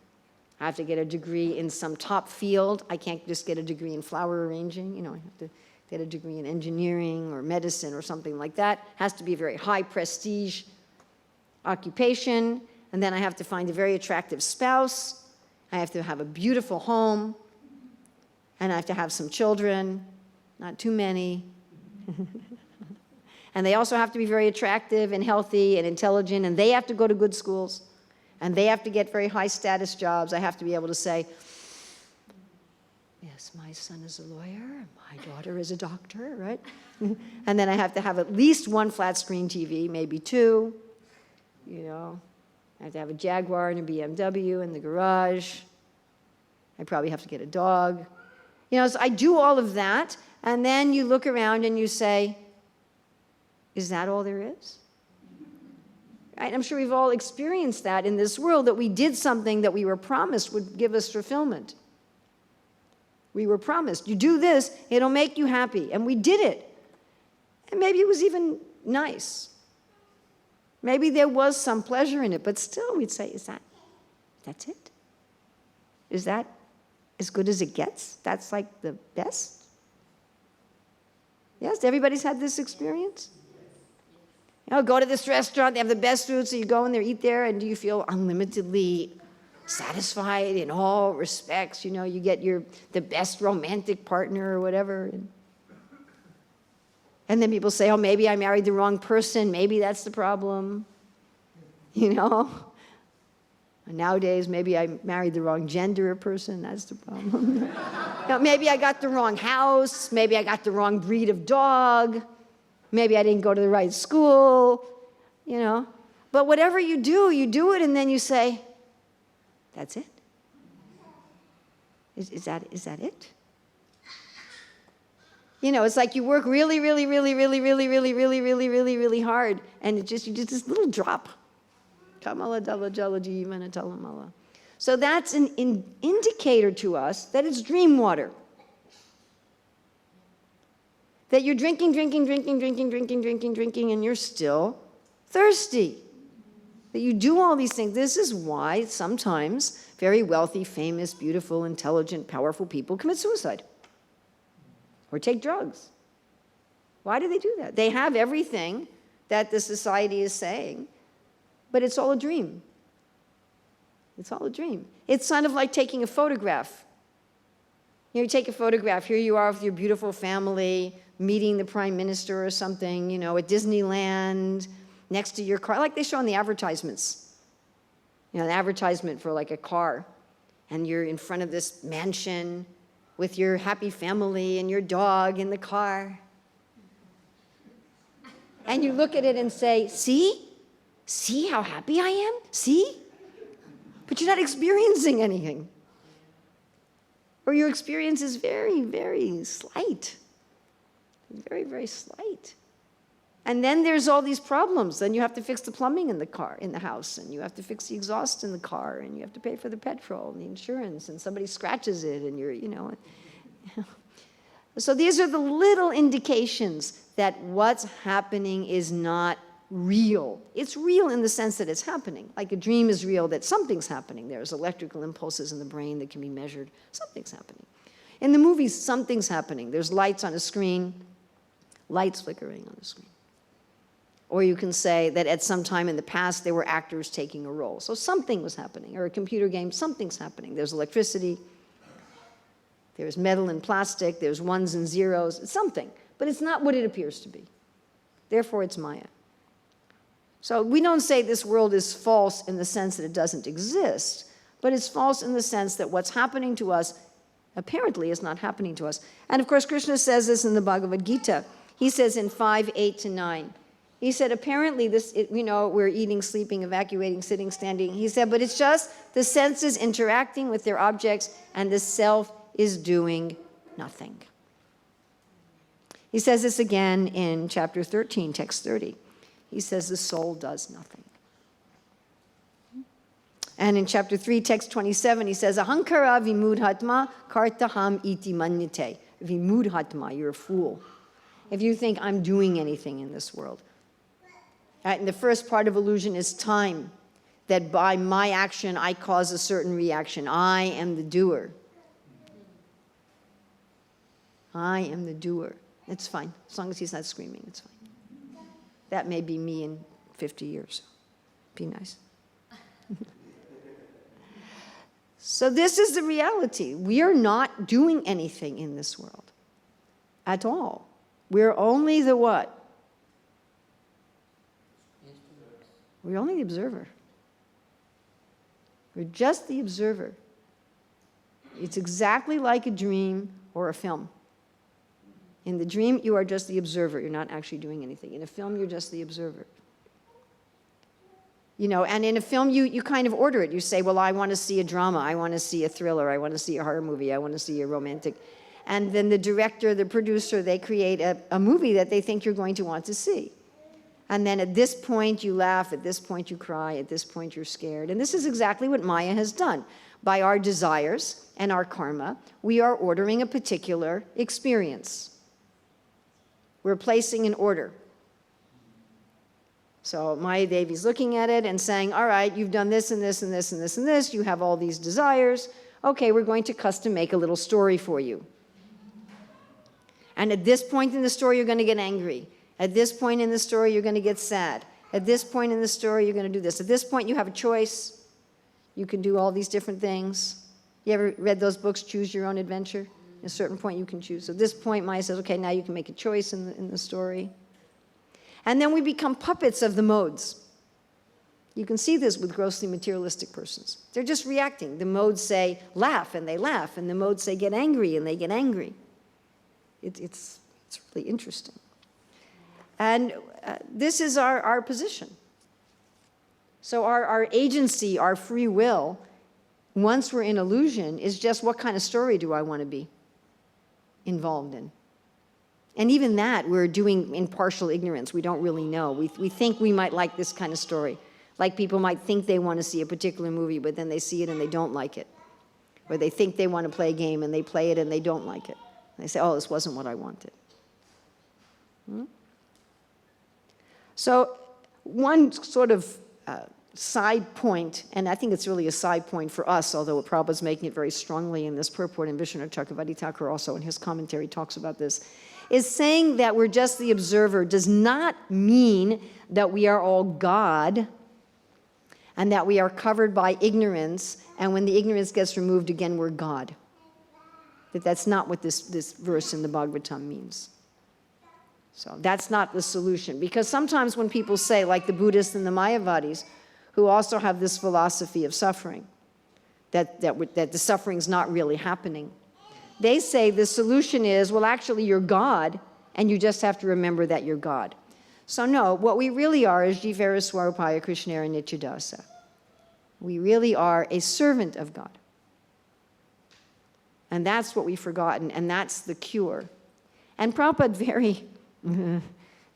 I have to get a degree in some top field. I can't just get a degree in flower arranging. I have to get a degree in engineering or medicine or something like that. It has to be a very high prestige occupation. And then I have to find a very attractive spouse. I have to have a beautiful home. And I have to have some children, not too many. And they also have to be very attractive and healthy and intelligent, and they have to go to good schools. And they have to get very high status jobs. I have to be able to say, yes, my son is a lawyer, my daughter is a doctor, right? And then I have to have at least one flat screen TV, maybe two. I have to have a Jaguar and a BMW in the garage. I probably have to get a dog. So I do all of that, and then you look around and you say, is that all there is? I'm sure we've all experienced that in this world, that we did something that we were promised would give us fulfillment. We were promised, you do this, it'll make you happy. And we did it. And maybe it was even nice. Maybe there was some pleasure in it, but still we'd say, that's it? Is that as good as it gets? That's like the best? Yes, everybody's had this experience? Go to this restaurant, they have the best food, so you go in there, eat there, and do you feel unlimitedly satisfied in all respects? You get the best romantic partner or whatever. And then people say, oh, maybe I married the wrong person, maybe that's the problem. And nowadays, maybe I married the wrong gender person, that's the problem. maybe I got the wrong house. Maybe I got the wrong breed of dog. Maybe I didn't go to the right school, you know. But whatever you do it, and then you say, that's it? Is that it? You know, it's like you work really, really, really, really, really, really, really, really, really, really hard, and you just this little drop. Kamala dala jala jeevana talamala. So that's an indicator to us that it's dream water. That you're drinking, and you're still thirsty. That you do all these things. This is why sometimes very wealthy, famous, beautiful, intelligent, powerful people commit suicide or take drugs. Why do they do that? They have everything that the society is saying, but it's all a dream. It's all a dream. It's kind of like taking a photograph. You take a photograph. Here you are with your beautiful family, meeting the prime minister or something, at Disneyland, next to your car, like they show in the advertisements. An advertisement for like a car, and you're in front of this mansion with your happy family and your dog in the car. And you look at it and say, see how happy I am? See? But you're not experiencing anything. Or your experience is very, very slight. Very, very slight. And then there's all these problems. Then you have to fix the plumbing in the house, and you have to fix the exhaust in the car, and you have to pay for the petrol and the insurance, and somebody scratches it, and you're. So these are the little indications that what's happening is not real. It's real in the sense that it's happening. Like a dream is real, that something's happening. There's electrical impulses in the brain that can be measured. Something's happening. In the movies, something's happening. There's lights on a screen, lights flickering on the screen. Or you can say that at some time in the past, there were actors taking a role. So something was happening. Or a computer game, something's happening. There's electricity. There's metal and plastic. There's ones and zeros. It's something. But it's not what it appears to be. Therefore, it's Maya. So we don't say this world is false in the sense that it doesn't exist, but it's false in the sense that what's happening to us apparently is not happening to us. And of course, Krishna says this in the Bhagavad Gita. He says in 5:8-9, he said, apparently this, we're eating, sleeping, evacuating, sitting, standing. He said, but it's just the senses interacting with their objects, and the self is doing nothing. He says this again in chapter 13, text 30. He says the soul does nothing. And in chapter 3, text 27, he says, Ahankara vimudhatma kartaham iti manyate. Vimudhatma, you're a fool. If you think I'm doing anything in this world. And the first part of illusion is time. That by my action, I cause a certain reaction. I am the doer. I am the doer. It's fine. As long as he's not screaming, it's fine. That may be me in 50 years. Be nice. So this is the reality. We are not doing anything in this world at all. We're only the what? We're only the observer. We're just the observer. It's exactly like a dream or a film. In the dream, you are just the observer. You're not actually doing anything. In a film, you're just the observer. And in a film, you kind of order it. You say, well, I want to see a drama. I want to see a thriller. I want to see a horror movie. I want to see a romantic. And then the director, the producer, they create a movie that they think you're going to want to see. And then at this point, you laugh. At this point, you cry. At this point, you're scared. And this is exactly what Maya has done. By our desires and our karma, we are ordering a particular experience. We're placing an order. So Maya Devi's looking at it and saying, all right, you've done this and this and this and this and this. You have all these desires. Okay, we're going to custom make a little story for you. And at this point in the story, you're going to get angry. At this point in the story, you're going to get sad. At this point in the story, you're going to do this. At this point, you have a choice. You can do all these different things. You ever read those books, Choose Your Own Adventure? At a certain point, you can choose. So at this point, Maya says, okay, now you can make a choice in the story. And then we become puppets of the modes. You can see this with grossly materialistic persons. They're just reacting. The modes say laugh, and they laugh, and the modes say get angry, and they get angry. It's really interesting. And this is our position. So our agency, our free will, once we're in illusion, is just what kind of story do I want to be involved in? And even that, we're doing in partial ignorance. We don't really know. We think we might like this kind of story. Like people might think they want to see a particular movie, but then they see it and they don't like it. Or they think they want to play a game and they play it and they don't like it. And they say, oh, this wasn't what I wanted. So one sort of side point, and I think it's really a side point for us, although Prabhupada's making it very strongly in this purport, and Vishwanath Chakravarti Thakur also in his commentary talks about this, is saying that we're just the observer does not mean that we are all God and that we are covered by ignorance, and when the ignorance gets removed again, we're God. That's not what this verse in the Bhagavatam means. So that's not the solution. Because sometimes when people say, like the Buddhists and the Mayavadis, who also have this philosophy of suffering, that the suffering's not really happening, they say the solution is, well, actually, you're God, and you just have to remember that you're God. So no, what we really are is Jivara Swarupaya Krishnara Nityadasa. We really are a servant of God. And that's what we've forgotten, and that's the cure. And Prabhupada, very in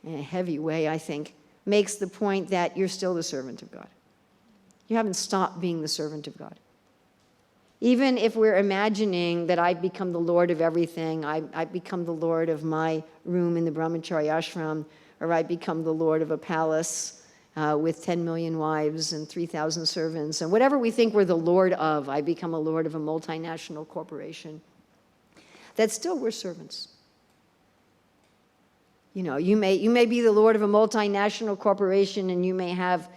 a heavy way, I think, makes the point that you're still the servant of God. You haven't stopped being the servant of God. Even if we're imagining that I've become the Lord of everything, I've become the Lord of my room in the Brahmachari ashram, or I become the Lord of a palace with 10 million wives and 3,000 servants, and whatever we think we're the Lord of, I become a Lord of a multinational corporation, that still we're servants. You know, you may be the Lord of a multinational corporation, and you may have,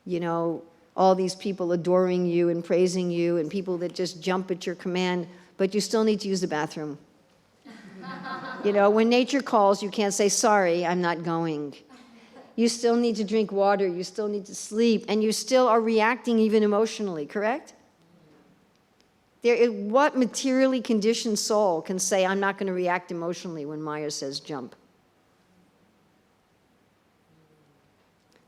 you know, all these people adoring you and praising you and people that just jump at your command, but you still need to use the bathroom. You know, when nature calls, you can't say, sorry, I'm not going. You still need to drink water, you still need to sleep, and you still are reacting even emotionally, correct? What materially conditioned soul can say, I'm not going to react emotionally when Maya says jump?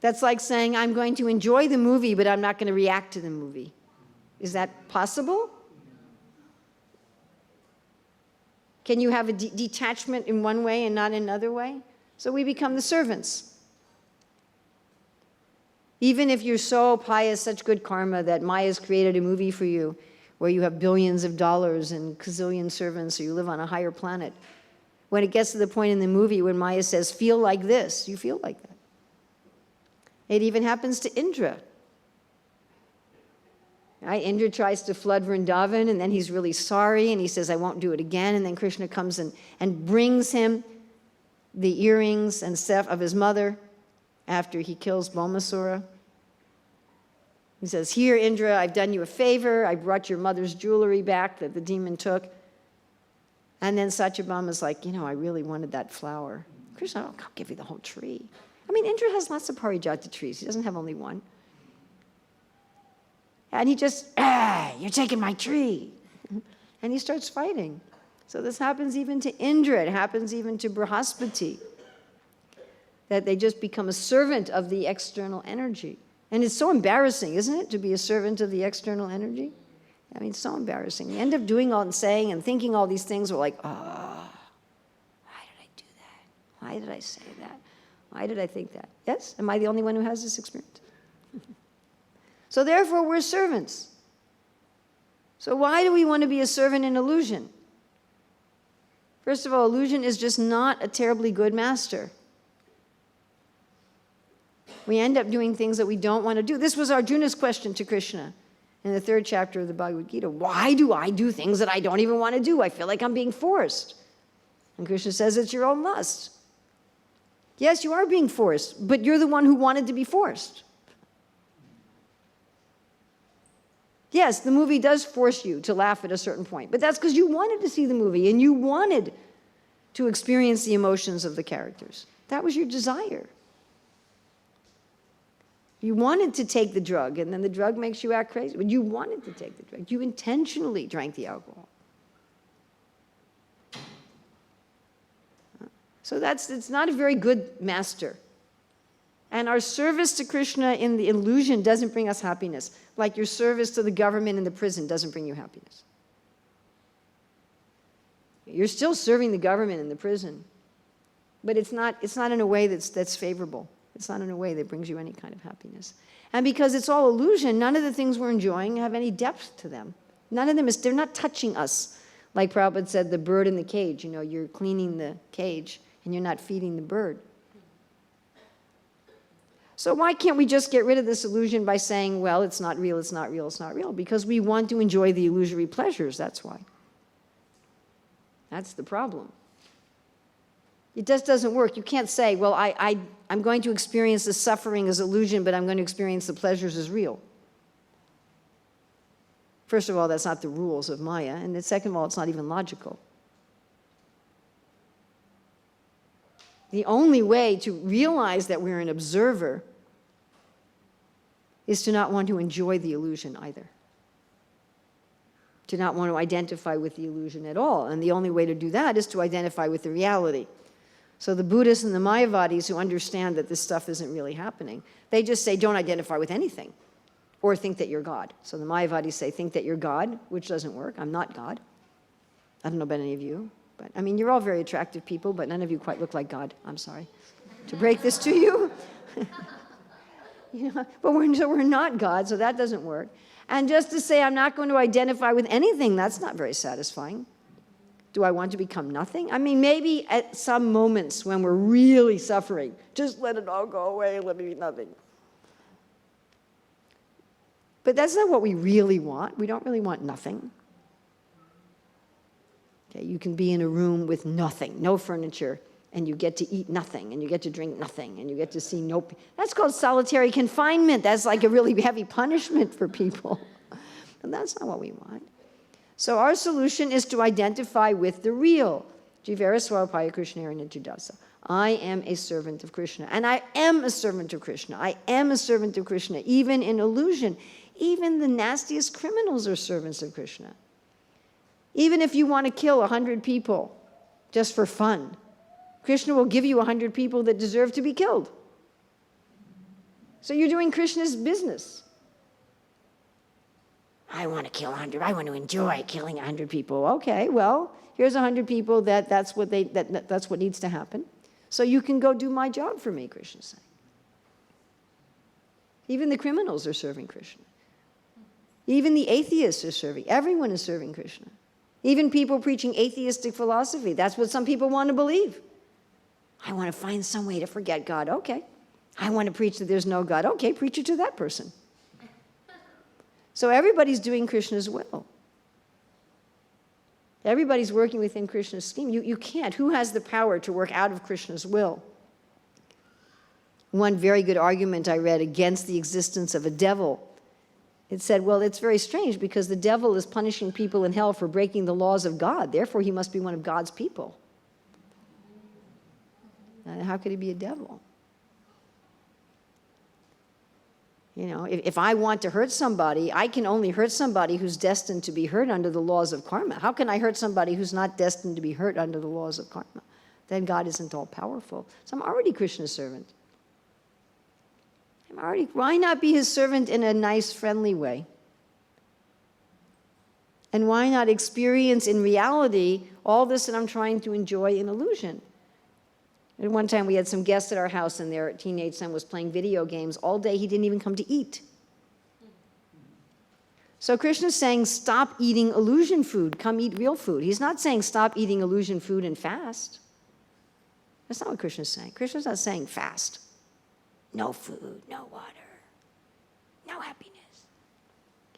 That's like saying, I'm going to enjoy the movie, but I'm not going to react to the movie. Is that possible? Can you have a detachment in one way and not in another way? So we become the servants. Even if you're so pious, such good karma, that Maya's created a movie for you where you have billions of dollars and gazillion servants, or you live on a higher planet. When it gets to the point in the movie when Maya says, feel like this, you feel like that. It even happens to Indra. Right? Indra tries to flood Vrindavan, and then he's really sorry, and he says, I won't do it again. And then Krishna comes and brings him the earrings and stuff of his mother after he kills Bhaumasura. He says, here, Indra, I've done you a favor. I brought your mother's jewelry back that the demon took. And then Satyabhama's like, you know, I really wanted that flower. Krishna, I'll give you the whole tree. I mean, Indra has lots of parijata trees. He doesn't have only one. And he just, you're taking my tree. And he starts fighting. So this happens even to Indra. It happens even to Brihaspati. That they just become a servant of the external energy. And it's so embarrassing, isn't it, to be a servant of the external energy? I mean, it's so embarrassing. You end up doing all and saying and thinking all these things. We're like, oh, why did I do that? Why did I say that? Why did I think that? Yes? Am I the only one who has this experience? So therefore, we're servants. So why do we want to be a servant in illusion? First of all, illusion is just not a terribly good master. We end up doing things that we don't want to do. This was Arjuna's question to Krishna in the 3rd chapter of the Bhagavad Gita. Why do I do things that I don't even want to do? I feel like I'm being forced. And Krishna says, it's your own lust. Yes, you are being forced, but you're the one who wanted to be forced. Yes, the movie does force you to laugh at a certain point, but that's because you wanted to see the movie and you wanted to experience the emotions of the characters. That was your desire. You wanted to take the drug, and then the drug makes you act crazy. But you wanted to take the drug. You intentionally drank the alcohol. So it's not a very good master. And our service to Krishna in the illusion doesn't bring us happiness, like your service to the government in the prison doesn't bring you happiness. You're still serving the government in the prison, but it's not in a way that's favorable. It's not in a way that brings you any kind of happiness. And because it's all illusion, none of the things we're enjoying have any depth to them. None of them they're not touching us. Like Prabhupada said, the bird in the cage, you're cleaning the cage and you're not feeding the bird. So why can't we just get rid of this illusion by saying, well, it's not real, it's not real, it's not real? Because we want to enjoy the illusory pleasures, that's why. That's the problem. It just doesn't work. You can't say, well, I'm going to experience the suffering as illusion, but I'm going to experience the pleasures as real. First of all, that's not the rules of Maya. And then second of all, it's not even logical. The only way to realize that we're an observer is to not want to enjoy the illusion either. To not want to identify with the illusion at all. And the only way to do that is to identify with the reality. So the Buddhists and the Mayavadis who understand that this stuff isn't really happening, they just say, don't identify with anything, or think that you're God. So the Mayavadis say, think that you're God, which doesn't work. I'm not God. I don't know about any of you, but I mean, you're all very attractive people, but none of you quite look like God. I'm sorry to break this to you. But we're not God, so that doesn't work. And just to say I'm not going to identify with anything, that's not very satisfying. Do I want to become nothing? I mean, maybe at some moments when we're really suffering, just let it all go away, let me be nothing. But that's not what we really want. We don't really want nothing. Okay, you can be in a room with nothing, no furniture, and you get to eat nothing, and you get to drink nothing, and you get to see no... That's called solitary confinement. That's like a really heavy punishment for people. And that's not what we want. So our solution is to identify with the real. Jivara Swapaya Krishnarana Jidasa. I am a servant of Krishna. And I am a servant of Krishna. I am a servant of Krishna, even in illusion. Even the nastiest criminals are servants of Krishna. Even if you want to kill 100 people just for fun, Krishna will give you 100 people that deserve to be killed. So you're doing Krishna's business. I want to kill 100. I want to enjoy killing 100 people. Okay, well, here's 100 people that's what needs to happen. So you can go do my job for me, Krishna's saying. Even the criminals are serving Krishna. Even the atheists are serving. Everyone is serving Krishna. Even people preaching atheistic philosophy. That's what some people want to believe. I want to find some way to forget God. Okay. I want to preach that there's no God. Okay, preach it to that person. So everybody's doing Krishna's will. Everybody's working within Krishna's scheme. You can't. Who has the power to work out of Krishna's will? One very good argument I read against the existence of a devil, it said, well, it's very strange because the devil is punishing people in hell for breaking the laws of God. Therefore, he must be one of God's people. How could he be a devil? If I want to hurt somebody, I can only hurt somebody who's destined to be hurt under the laws of karma. How can I hurt somebody who's not destined to be hurt under the laws of karma? Then God isn't all powerful. So I'm already Krishna's servant. Why not be his servant in a nice, friendly way? And why not experience in reality all this that I'm trying to enjoy in illusion? And one time we had some guests at our house and their teenage son was playing video games all day. He didn't even come to eat. So Krishna's saying, stop eating illusion food. Come eat real food. He's not saying stop eating illusion food and fast. That's not what Krishna's saying. Krishna's not saying fast. No food, no water, no happiness.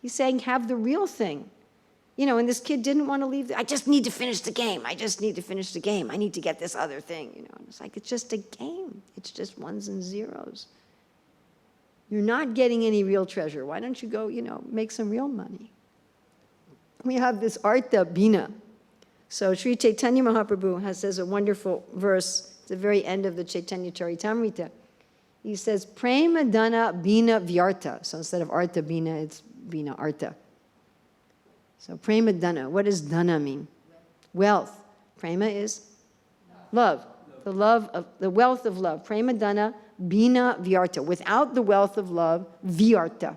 He's saying have the real thing. And this kid didn't want to leave. I just need to finish the game. I just need to finish the game. I need to get this other thing. And it's like, it's just a game. It's just ones and zeros. You're not getting any real treasure. Why don't you go, make some real money? We have this Artha Bina. So Sri Chaitanya Mahaprabhu says a wonderful verse at the very end of the Chaitanya Charitamrita. He says, prema dana bina vyarta. So instead of artha bina, it's bina artha. So prema dana, what does dana mean? Wealth. Prema is love. The wealth of love. Prema dana bina vyarta. Without the wealth of love, vyarta.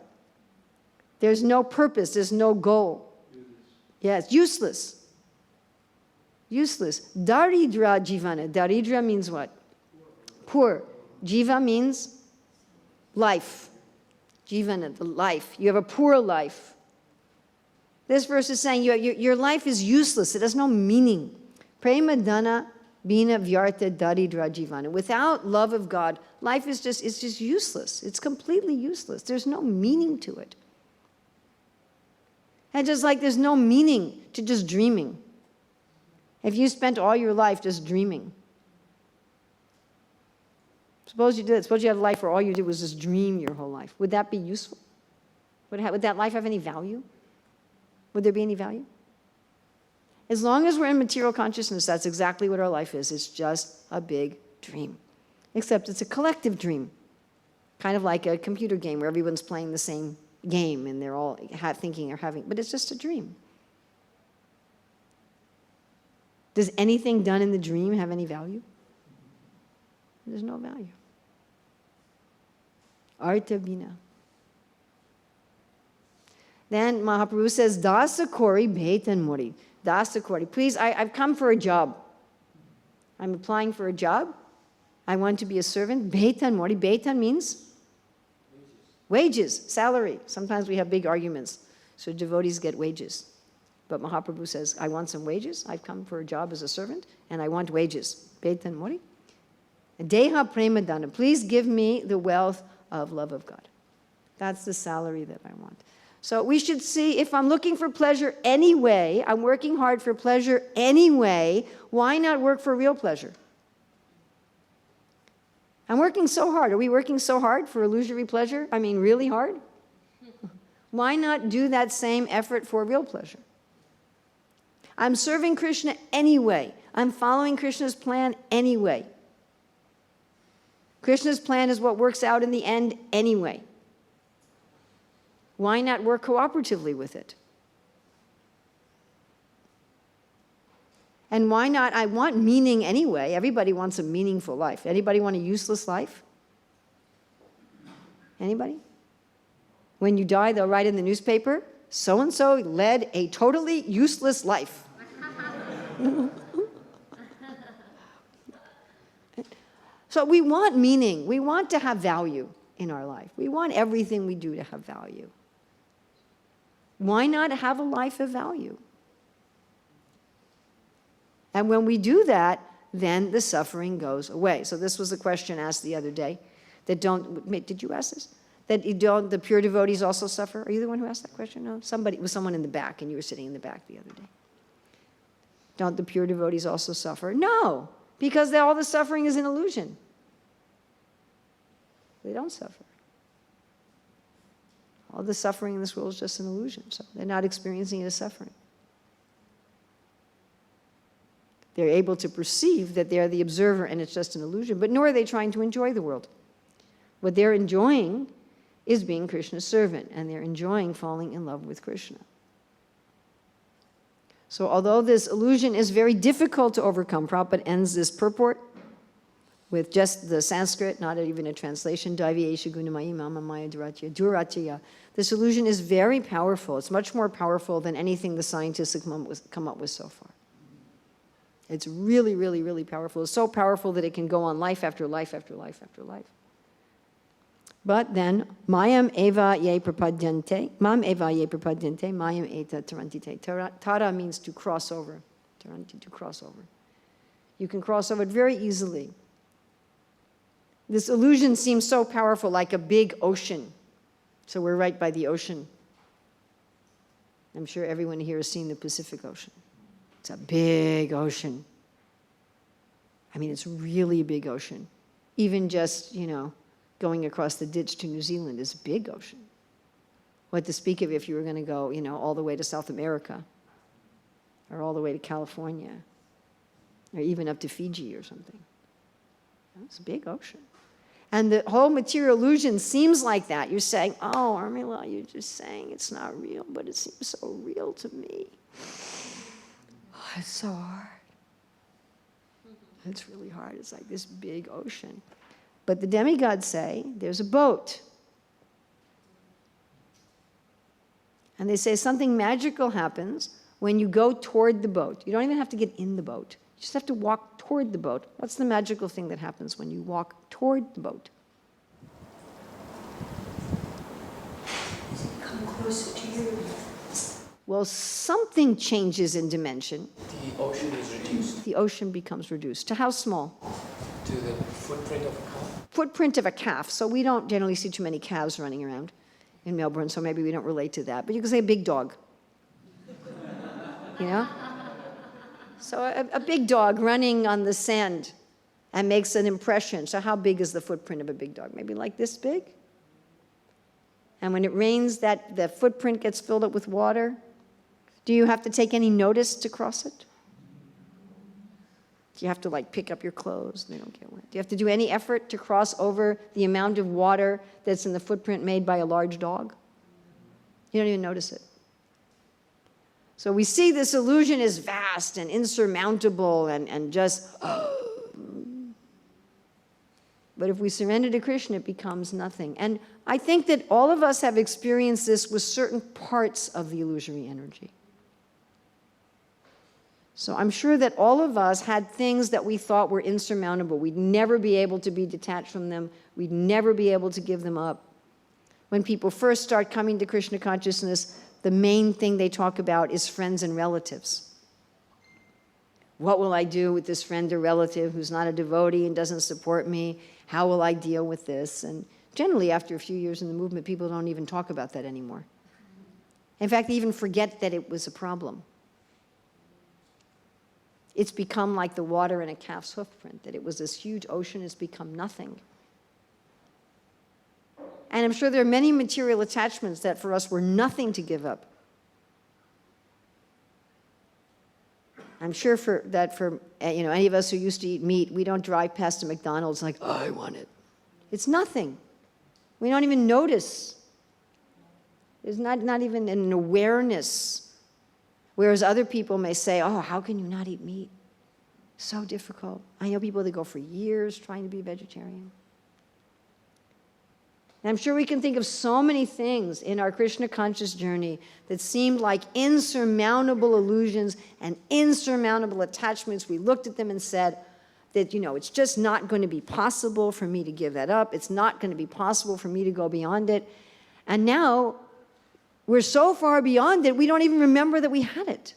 There's no purpose, there's no goal. Yeah, it's useless. Useless. Daridra jivana. Daridra means what? Poor. Jiva means life. Jivana, the life. You have a poor life. This verse is saying your life is useless. It has no meaning. Prema dana bina vyarta daridra jivana. Without love of God, life is just useless. It's completely useless. There's no meaning to it. And just like there's no meaning to just dreaming. If you spent all your life just dreaming, suppose you did. Suppose you had a life where all you did was just dream your whole life. Would that be useful? Would that life have any value? Would there be any value? As long as we're in material consciousness, that's exactly what our life is. It's just a big dream. Except it's a collective dream. Kind of like a computer game where everyone's playing the same game and they're all thinking they're having, but it's just a dream. Does anything done in the dream have any value? There's no value. Artha bina. Then Mahaprabhu says, Dasa kori bhetan mori. Dasa kori. Please, I've come for a job. I'm applying for a job. I want to be a servant. Bhetan mori. Bhetan means? Wages, salary. Sometimes we have big arguments. So devotees get wages. But Mahaprabhu says, I want some wages. I've come for a job as a servant, and I want wages. Bhetan mori. Deha prema dana. Please give me the wealth of love of God. That's the salary that I want. So we should see, if I'm looking for pleasure anyway, I'm working hard for pleasure anyway, why not work for real pleasure? I'm working so hard. Are we working so hard for illusory pleasure? I mean, really hard? Why not do that same effort for real pleasure? I'm serving Krishna anyway. I'm following Krishna's plan anyway. Krishna's plan is what works out in the end anyway. Why not work cooperatively with it? And why not? I want meaning anyway. Everybody wants a meaningful life. Anybody want a useless life? Anybody? When you die, they'll write in the newspaper, so-and-so led a totally useless life. So we want meaning. We want to have value in our life. We want everything we do to have value. Why not have a life of value? And when we do that, then the suffering goes away. So this was a question asked the other day. Did you ask this? The pure devotees also suffer? Are you the one who asked that question? No? It was someone in the back, and you were sitting in the back the other day. Don't the pure devotees also suffer? No, because all the suffering is an illusion. They don't suffer. All the suffering in this world is just an illusion, so they're not experiencing it as suffering. They're able to perceive that they're the observer and it's just an illusion, but nor are they trying to enjoy the world. What they're enjoying is being Krishna's servant, and they're enjoying falling in love with Krishna. So although this illusion is very difficult to overcome, Prabhupada ends this purport with just the Sanskrit, not even a translation, Daiviyesha gunamayi mama maya duratya. This illusion is very powerful. It's much more powerful than anything the scientists have come up with so far. It's really, really, really powerful. It's so powerful that it can go on life after life after life after life. But then, mayam eva ye prapadyante, mam eva ye prapadyante, mayam eta tarantite. Tara means to cross over. Taranti, to cross over. You can cross over it very easily. This illusion seems so powerful, like a big ocean. So we're right by the ocean. I'm sure everyone here has seen the Pacific Ocean. It's a big ocean. I mean, it's really a big ocean. Even just, going across the ditch to New Zealand is a big ocean. What to speak of if you were going to go, all the way to South America, or all the way to California, or even up to Fiji or something. It's a big ocean. And the whole material illusion seems like that. You're saying, oh, Urmila, you're just saying it's not real, but it seems so real to me. Oh, it's so hard. It's really hard. It's like this big ocean. But the demigods say there's a boat. And they say something magical happens when you go toward the boat. You don't even have to get in the boat. You just have to walk toward the boat. What's the magical thing that happens when you walk toward the boat? Come closer to you. Well, something changes in dimension. The ocean is reduced The ocean becomes reduced. To how small? to the footprint of a calf. Footprint of a calf. So we don't generally see too many calves running around in Melbourne, so maybe we don't relate to that. But you can say a big dog. You know? So a big dog running on the sand and makes an impression. So how big is the footprint of a big dog? Maybe like this big? And when it rains, the footprint gets filled up with water. Do you have to take any notice to cross it? Do you have to like pick up your clothes? They don't get wet. Do you have to do any effort to cross over the amount of water that's in the footprint made by a large dog? You don't even notice it. So we see this illusion is vast and insurmountable and just, but if we surrender to Krishna, it becomes nothing. And I think that all of us have experienced this with certain parts of the illusory energy. So I'm sure that all of us had things that we thought were insurmountable. We'd never be able to be detached from them. We'd never be able to give them up. When people first start coming to Krishna consciousness, the main thing they talk about is friends and relatives. What will I do with this friend or relative who's not a devotee and doesn't support me? How will I deal with this? And generally, after a few years in the movement, people don't even talk about that anymore. In fact, they even forget that it was a problem. It's become like the water in a calf's hoofprint, that it was this huge ocean, it's become nothing. And I'm sure there are many material attachments that for us were nothing to give up. I'm sure for any of us who used to eat meat, we don't drive past a McDonald's like, oh, I want it. It's nothing. We don't even notice. There's not even an awareness. Whereas other people may say, oh, how can you not eat meat? So difficult. I know people that go for years trying to be vegetarian. And I'm sure we can think of so many things in our Krishna conscious journey that seemed like insurmountable illusions and insurmountable attachments. We looked at them and said that, it's just not going to be possible for me to give that up. It's not going to be possible for me to go beyond it. And now we're so far beyond it, we don't even remember that we had it.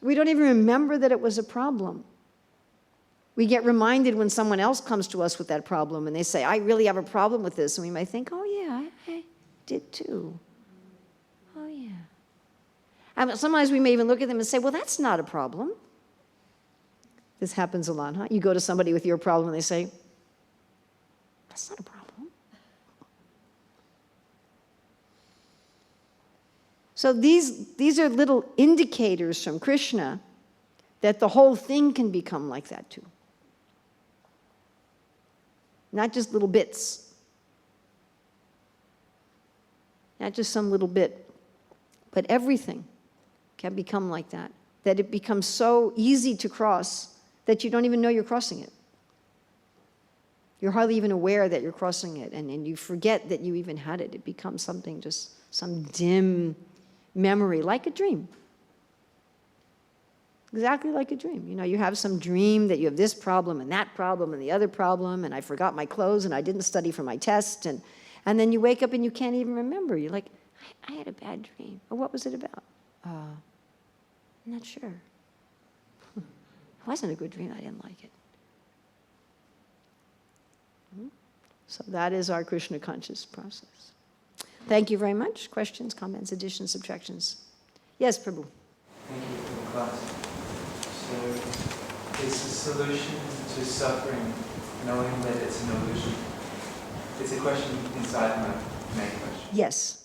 We don't even remember that it was a problem. We get reminded when someone else comes to us with that problem and they say, I really have a problem with this. And we might think, oh, yeah, I did too. Oh, yeah. And sometimes we may even look at them and say, well, that's not a problem. This happens a lot, huh? You go to somebody with your problem and they say, that's not a problem. So these are little indicators from Krishna that the whole thing can become like that too. Not just little bits. Not just some little bit. But everything can become like that. That it becomes so easy to cross that you don't even know you're crossing it. You're hardly even aware that you're crossing it. And you forget that you even had it. It becomes something, just some dim memory, like a dream. Exactly like a dream. You have some dream that you have this problem and that problem and the other problem, and I forgot my clothes and I didn't study for my test, and then you wake up and you can't even remember. You're like, I had a bad dream. Or what was it about? I'm not sure. It wasn't a good dream. I didn't like it. So that is our Krishna conscious process. Thank you very much. Questions, comments, additions, subtractions? Yes, Prabhu. Thank you for the class. So, is the solution to suffering knowing that it's an illusion? It's a question inside my main question. Yes.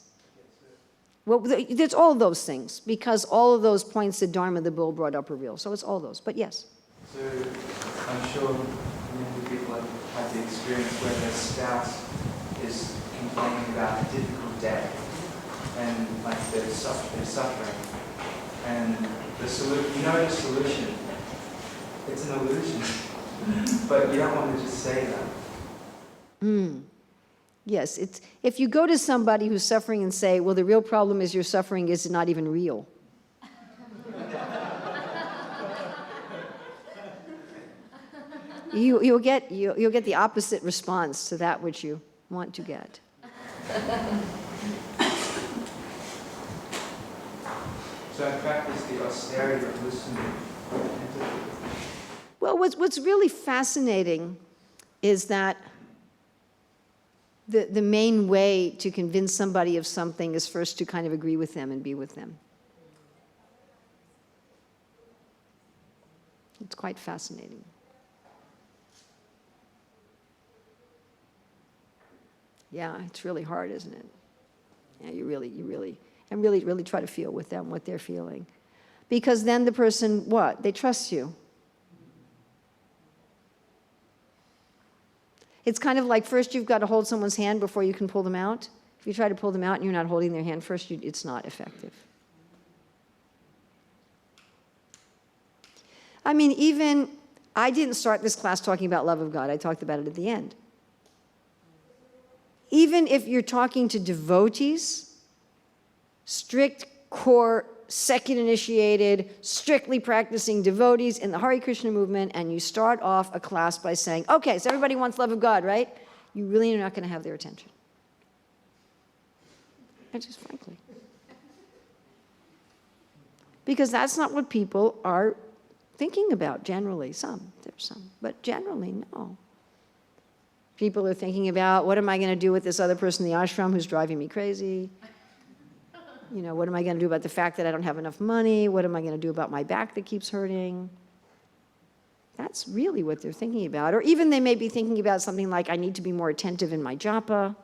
Well, there's all of those things, because all of those points that Dharma the Bull brought up are real. So it's all those, but yes. So, I'm sure in the people have had the experience where their spouse is complaining about a difficult day, and like they're suffering, and the solution, it's an illusion, but you don't want to just say that. Yes, it's, if you go to somebody who's suffering and say, well, the real problem is your suffering is not even real. You'll get the opposite response to that which you want to get. So I practice the austerity of listening. Well, what's really fascinating is that the main way to convince somebody of something is first to kind of agree with them and be with them. It's quite fascinating. Yeah, it's really hard, isn't it? Yeah, you really try to feel with them what they're feeling. Because then the person, what? They trust you. It's kind of like first you've got to hold someone's hand before you can pull them out. If you try to pull them out and you're not holding their hand first, it's not effective. I mean, even, I didn't start this class talking about love of God. I talked about it at the end. Even if you're talking to devotees, strict core, second initiated, strictly practicing devotees in the Hare Krishna movement, and you start off a class by saying, okay, so everybody wants love of God, right? You really are not going to have their attention. And just frankly. Because that's not what people are thinking about generally. There's some, but generally, no. People are thinking about, what am I going to do with this other person in the ashram who's driving me crazy? You know, what am I going to do about the fact that I don't have enough money? What am I going to do about my back that keeps hurting? That's really what they're thinking about. Or even they may be thinking about something like, I need to be more attentive in my japa.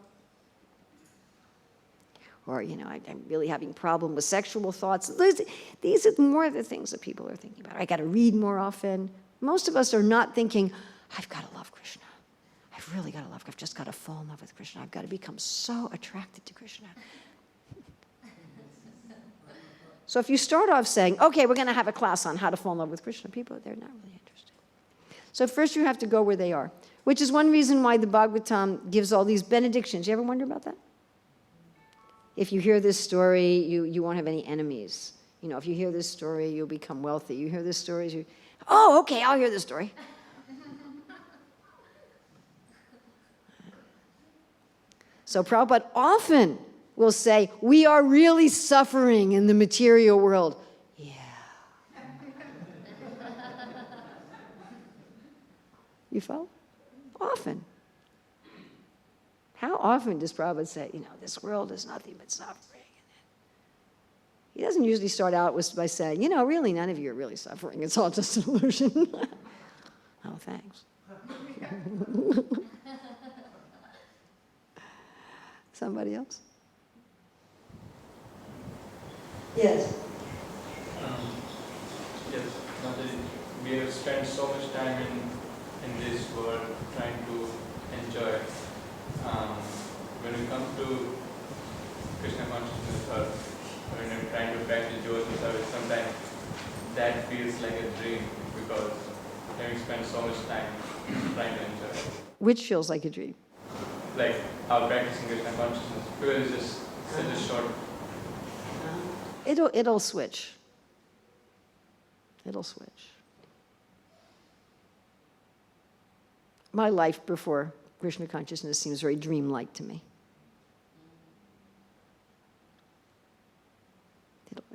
Or, you know, I'm really having a problem with sexual thoughts. These are more the things that people are thinking about. I got to read more often. Most of us are not thinking, I've got to love Krishna. I've really got to love, I've just got to fall in love with Krishna. I've got to become so attracted to Krishna. So if you start off saying, okay, we're going to have a class on how to fall in love with Krishna, people, they're not really interested. So first you have to go where they are, which is one reason why the Bhagavatam gives all these benedictions. You ever wonder about that? If you hear this story, you won't have any enemies. You know, if you hear this story, you'll become wealthy. You hear this story, oh, okay, I'll hear this story. So Prabhupada often will say, we are really suffering in the material world. Yeah. You follow? Often. How often does Prabhupada say, you know, this world is nothing but suffering? He doesn't usually start out by saying, you know, really, none of you are really suffering. It's all just an illusion. Oh, thanks. Somebody else? Yes. Yes, Mataji, we have spent so much time in this world trying to enjoy. When we come to Krishna consciousness or when we're trying to practice devotional service, sometimes that feels like a dream because having spent so much time trying to enjoy. Which feels like a dream? Like our practicing Krishna consciousness, because it's just such a short. It'll switch. It'll switch. My life before Krishna consciousness seems very dreamlike to me.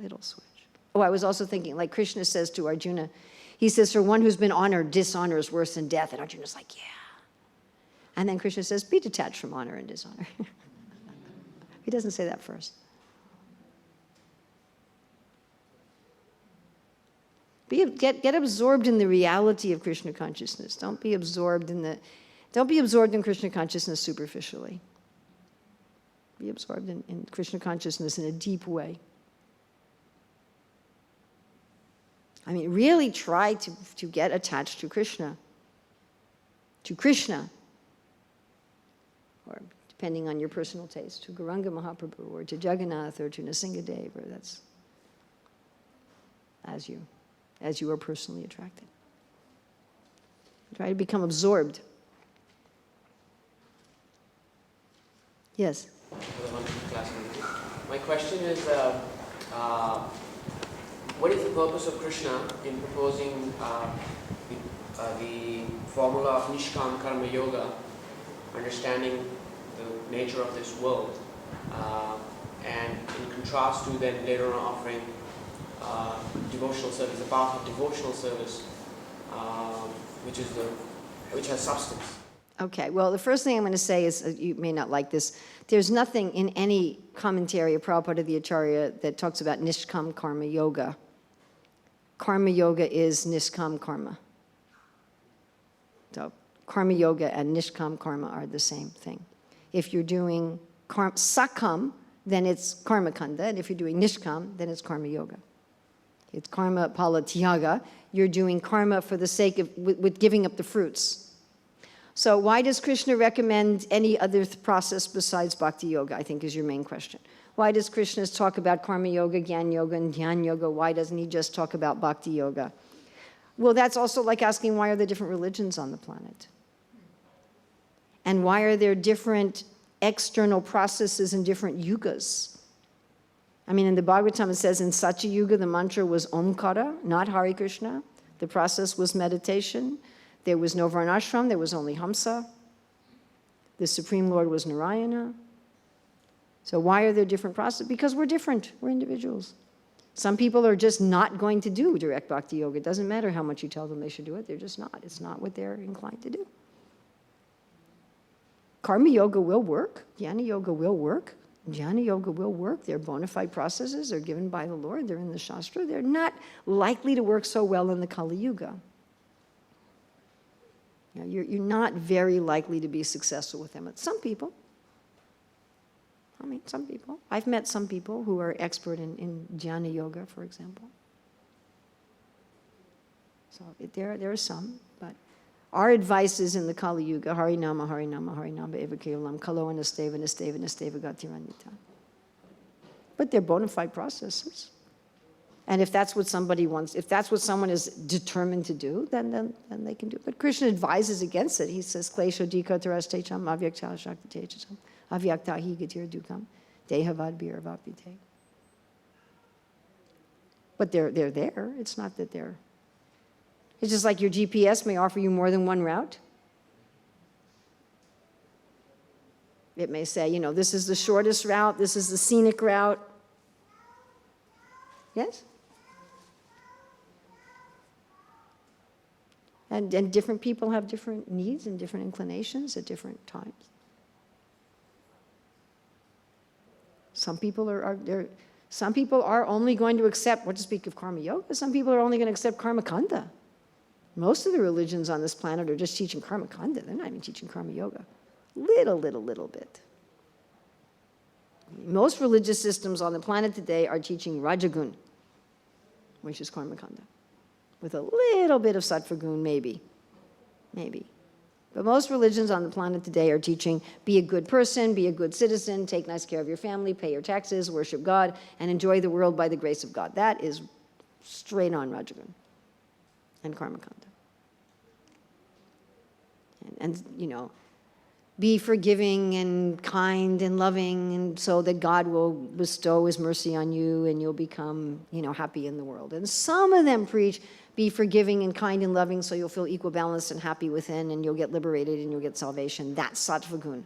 It'll switch. Oh, I was also thinking, like Krishna says to Arjuna, he says, for one who's been honored, dishonor is worse than death. And Arjuna's like, yeah. And then Krishna says, be detached from honor and dishonor. He doesn't say that first. Get absorbed in the reality of Krishna consciousness. Don't be absorbed in Krishna consciousness superficially. Be absorbed in Krishna consciousness in a deep way. I mean, really try to get attached to Krishna. to Krishna, or depending on your personal taste, to Gauranga Mahaprabhu, or to Jagannath, or to Nrsingadev, or that's as you are personally attracted. Try to become absorbed. Yes? For the wonderful class. My question is, what is the purpose of Krishna in proposing the formula of Nishkam Karma Yoga, understanding the nature of this world, and in contrast to then later on offering devotional service, the path of devotional service, which has substance? Okay, well, the first thing I'm going to say is, you may not like this, there's nothing in any commentary of Prabhupada the Acharya that talks about Nishkam Karma Yoga. Karma Yoga is Nishkam Karma. So Karma Yoga and Nishkam Karma are the same thing. If you're doing Sakam, then it's Karma Kanda, and if you're doing Nishkam, then it's Karma Yoga. It's Karma Pala Tyaga. You're doing karma for the sake of, with giving up the fruits. So why does Krishna recommend any other process besides Bhakti Yoga, I think is your main question. Why does Krishna talk about Karma Yoga, Gyan Yoga, and Dhyan Yoga? Why doesn't he just talk about Bhakti Yoga? Well, that's also like asking why are there different religions on the planet? And why are there different external processes in different yugas? I mean, in the Bhagavatam it says in Satya Yuga the mantra was Omkara, not Hare Krishna. The process was meditation. There was no Varnashram, there was only Hamsa. The Supreme Lord was Narayana. So why are there different processes? Because we're different, we're individuals. Some people are just not going to do direct Bhakti Yoga. It doesn't matter how much you tell them they should do it, they're just not. It's not what they're inclined to do. Karma Yoga will work, Jnana Yoga will work. Jnana Yoga will work. They're bona fide processes. They're given by the Lord. They're in the Shastra. They're not likely to work so well in the Kali Yuga. You know, you're not very likely to be successful with them. But some people, some people. I've met some people who are expert in Jnana Yoga, for example. So there are some, but our advice is in the Kali Yuga, Hari Nama, Hari Nama, Hari Nama, Eva Kevalam, Kalo Anasteva, Nasteva, Nasteva, Gatiranyita. But they're bona fide processes. And if that's what somebody wants, if that's what someone is determined to do, then they can do it. But Krishna advises against it. He says, Klesho dika tarastecham avyakta shaktacham avyakta hi gatir dukam dehavad bhiravapite. But they're there. It's not that they're... It's just like your GPS may offer you more than one route. It may say, you know, this is the shortest route, this is the scenic route. Yes? And different people have different needs and different inclinations at different times. Some people are only going to accept, what to speak of Karma Yoga, some people are only going to accept Karma Kanda. Most of the religions on this planet are just teaching Karma Kanda. They're not even teaching Karma Yoga. Little bit. Most religious systems on the planet today are teaching Rajagun, which is Karma Kanda, with a little bit of Sattva Gun, maybe. But most religions on the planet today are teaching be a good person, be a good citizen, take nice care of your family, pay your taxes, worship God, and enjoy the world by the grace of God. That is straight on Rajagun and Karma Kanda. And you know, be forgiving and kind and loving, and so that God will bestow his mercy on you and you'll become, you know, happy in the world. And some of them preach, be forgiving and kind and loving so you'll feel equal, balanced, and happy within, and you'll get liberated and you'll get salvation. That's Sattva Gun.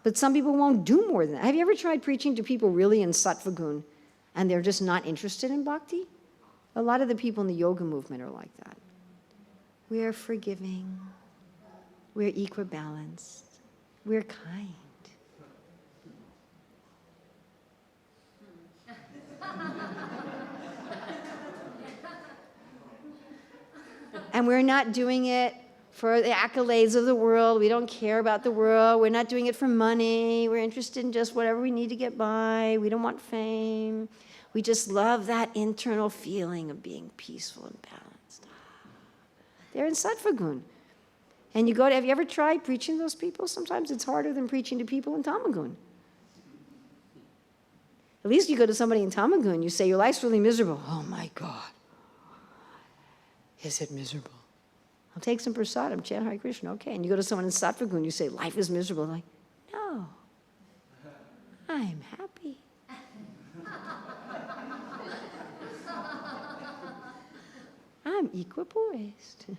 But some people won't do more than that. Have you ever tried preaching to people really in Sattva Gun and they're just not interested in bhakti? A lot of the people in the yoga movement are like that. We're forgiving. We're equibalanced. We're kind. And we're not doing it for the accolades of the world. We don't care about the world. We're not doing it for money. We're interested in just whatever we need to get by. We don't want fame. We just love that internal feeling of being peaceful and balanced. They're in sattva-gun. And you go to, have you ever tried preaching to those people? Sometimes it's harder than preaching to people in tamagun. At least you go to somebody in tamagun, you say, your life's really miserable. Oh my God. Is it miserable? I'll take some prasadam, chant Hare Krishna, okay. And you go to someone in sattva-gun, you say, life is miserable. They're like, no, I'm happy. I'm equipoised.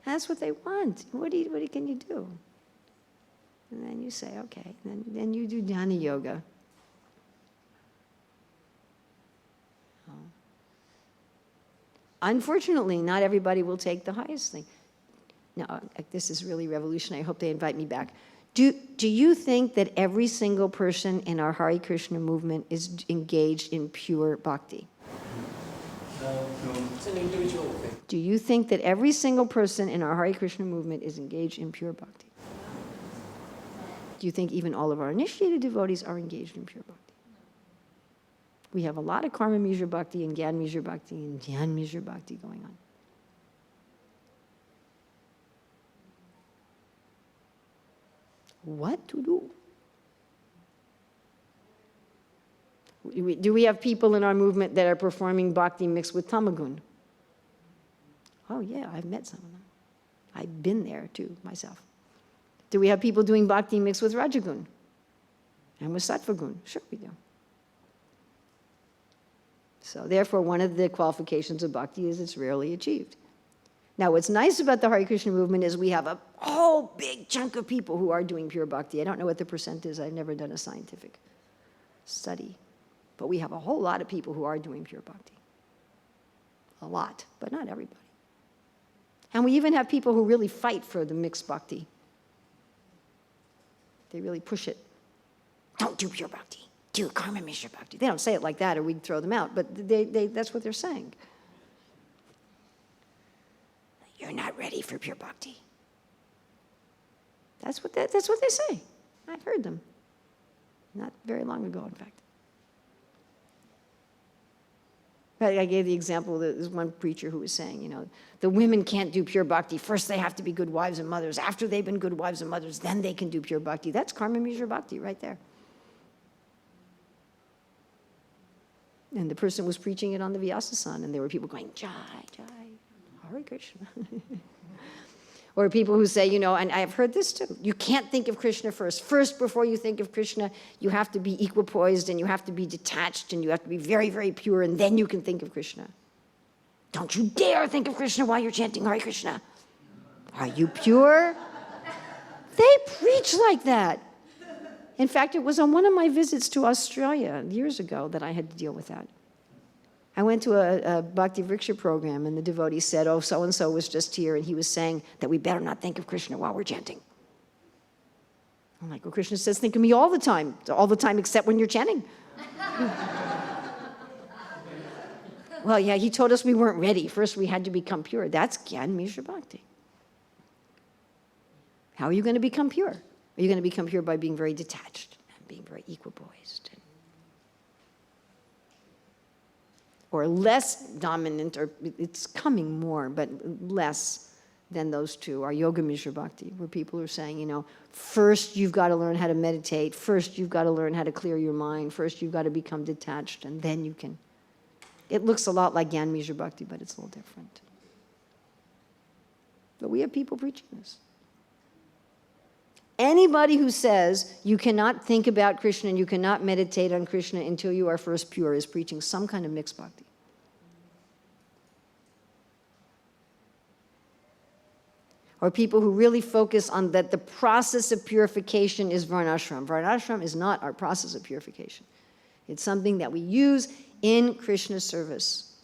That's what they want. What can you do? And then you say, okay. Then you do jnana yoga. Unfortunately, not everybody will take the highest thing. Now, this is really revolutionary. I hope they invite me back. Do you think that every single person in our Hare Krishna movement is engaged in pure bhakti? No. It's an individual thing. Do you think that every single person in our Hare Krishna movement is engaged in pure bhakti? Do you think even all of our initiated devotees are engaged in pure bhakti? We have a lot of karma mishra bhakti and gyan mishra bhakti and dhyan mishra bhakti going on. What to do? Do we have people in our movement that are performing bhakti mixed with tamagun? Oh yeah, I've met some of them. I've been there too, myself. Do we have people doing bhakti mixed with rajagun and with sattvagun? Sure we do. So therefore, one of the qualifications of bhakti is it's rarely achieved. Now, what's nice about the Hare Krishna movement is we have a whole big chunk of people who are doing pure bhakti. I don't know what the percent is. I've never done a scientific study. But we have a whole lot of people who are doing pure bhakti. A lot, but not everybody. And we even have people who really fight for the mixed bhakti. They really push it. Don't do pure bhakti. Do karma mishra bhakti. They don't say it like that or we'd throw them out, but that's what they're saying. You're not ready for pure bhakti. That's what they say. I've heard them. Not very long ago, in fact. I gave the example that there's one preacher who was saying, the women can't do pure bhakti. First they have to be good wives and mothers. After they've been good wives and mothers, then they can do pure bhakti. That's karma mishra bhakti right there. And the person was preaching it on the Vyasa-san, and there were people going, Jai, Jai, Hare Krishna. Or people who say, and I've heard this too, you can't think of Krishna first. First, before you think of Krishna, you have to be equipoised, and you have to be detached, and you have to be very, very pure, and then you can think of Krishna. Don't you dare think of Krishna while you're chanting Hare Krishna. Are you pure? They preach like that. In fact, it was on one of my visits to Australia years ago that I had to deal with that. I went to a Bhakti Vriksha program, and the devotee said, oh, so-and-so was just here, and he was saying that we better not think of Krishna while we're chanting. I'm like, well, Krishna says, think of me all the time except when you're chanting. Well, yeah, he told us we weren't ready. First, we had to become pure. That's Gyan Mishra Bhakti. How are you going to become pure? Are you going to become pure by being very detached and being very equipoised? Or less dominant, or it's coming more, but less than those two, are Yoga Mishra Bhakti, where people are saying, first you've got to learn how to meditate, first you've got to learn how to clear your mind, first you've got to become detached, and then you can. It looks a lot like Gyan Mishra Bhakti, but it's a little different. But we have people preaching this. Anybody who says you cannot think about Krishna and you cannot meditate on Krishna until you are first pure is preaching some kind of mixed bhakti. Or people who really focus on that the process of purification is varnashram. Varnashram is not our process of purification. It's something that we use in Krishna's service.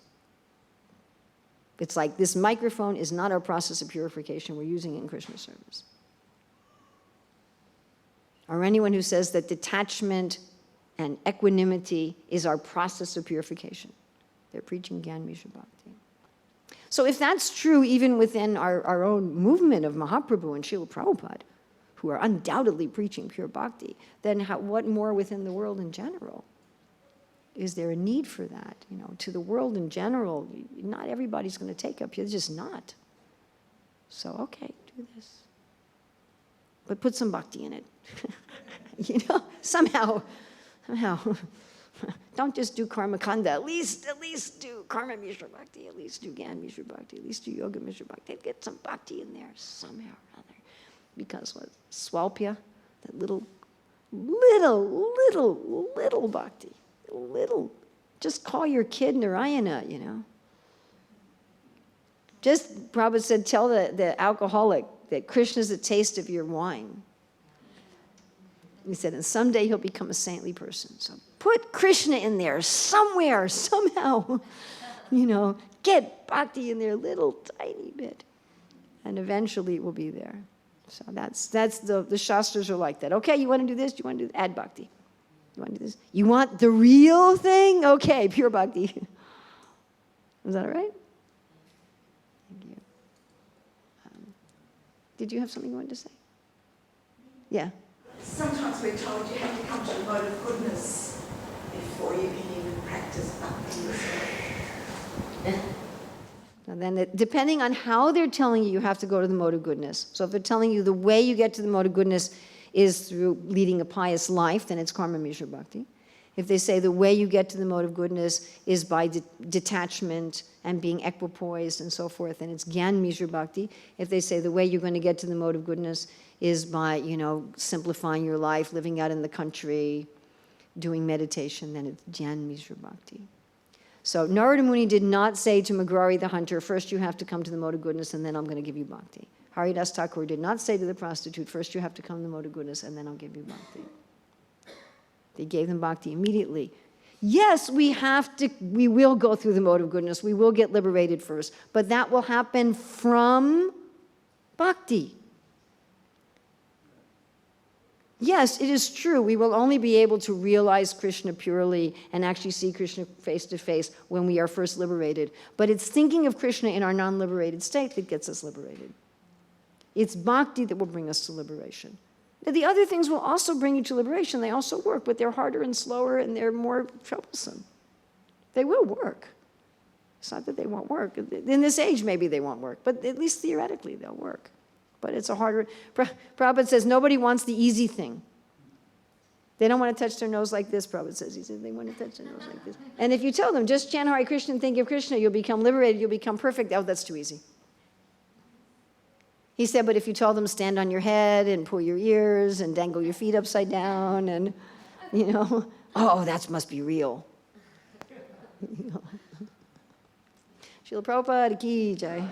It's like this microphone is not our process of purification. We're using it in Krishna's service. Or anyone who says that detachment and equanimity is our process of purification. They're preaching Gyan Mishra Bhakti. So if that's true even within our own movement of Mahaprabhu and Srila Prabhupada, who are undoubtedly preaching pure bhakti, then what more within the world in general? Is there a need for that? To the world in general, not everybody's going to take up here. They're just not. So, okay, do this. But put some bhakti in it. You know, somehow. Don't just do karma kanda. At least do karma mishra bhakti. At least do gyan mishra bhakti. At least do yoga mishra bhakti. Get some bhakti in there somehow or other. Because what? Swalpya, that little bhakti. Little. Just call your kid Narayana, you know. Just, Prabhupada said, tell the alcoholic that Krishna's the taste of your wine. He said, and someday he'll become a saintly person. So put Krishna in there somewhere, somehow. You know, get bhakti in there a little tiny bit. And eventually it will be there. So that's the Shastras are like that. Okay, you want to do this? You want to do add bhakti? You want to do this? You want the real thing? Okay, pure bhakti. Is that all right? Thank you. Did you have something you wanted to say? Yeah. Sometimes we're told you have to come to the mode of goodness before you can even practice bhakti yourself. And then depending on how they're telling you, you have to go to the mode of goodness. So if they're telling you the way you get to the mode of goodness is through leading a pious life, then it's karma mishra bhakti. If they say the way you get to the mode of goodness is by detachment and being equipoised and so forth, then it's gyan mishra bhakti. If they say the way you're going to get to the mode of goodness is by, you know, simplifying your life, living out in the country, doing meditation, then it's jnana mishra bhakti. So Narada Muni did not say to Magrari the hunter, first you have to come to the mode of goodness and then I'm going to give you bhakti. Haridas Thakur did not say to the prostitute, first you have to come to the mode of goodness and then I'll give you bhakti. They gave them bhakti immediately. Yes, we will go through the mode of goodness. We will get liberated first. But that will happen from bhakti. Yes, it is true. We will only be able to realize Krishna purely and actually see Krishna face to face when we are first liberated. But it's thinking of Krishna in our non-liberated state that gets us liberated. It's bhakti that will bring us to liberation. Now, the other things will also bring you to liberation. They also work, but they're harder and slower and they're more troublesome. They will work. It's not that they won't work. In this age, maybe they won't work, but at least theoretically they'll work. But it's a harder... Prabhupada says nobody wants the easy thing. They don't want to touch their nose like this, Prabhupada says. He said they want to touch their nose like this. And if you tell them, just chant Hare Krishna and think of Krishna, you'll become liberated, you'll become perfect. Oh, that's too easy. He said, but if you tell them stand on your head and pull your ears and dangle your feet upside down and, you know, oh, that must be real. Srila Prabhupada ki jai.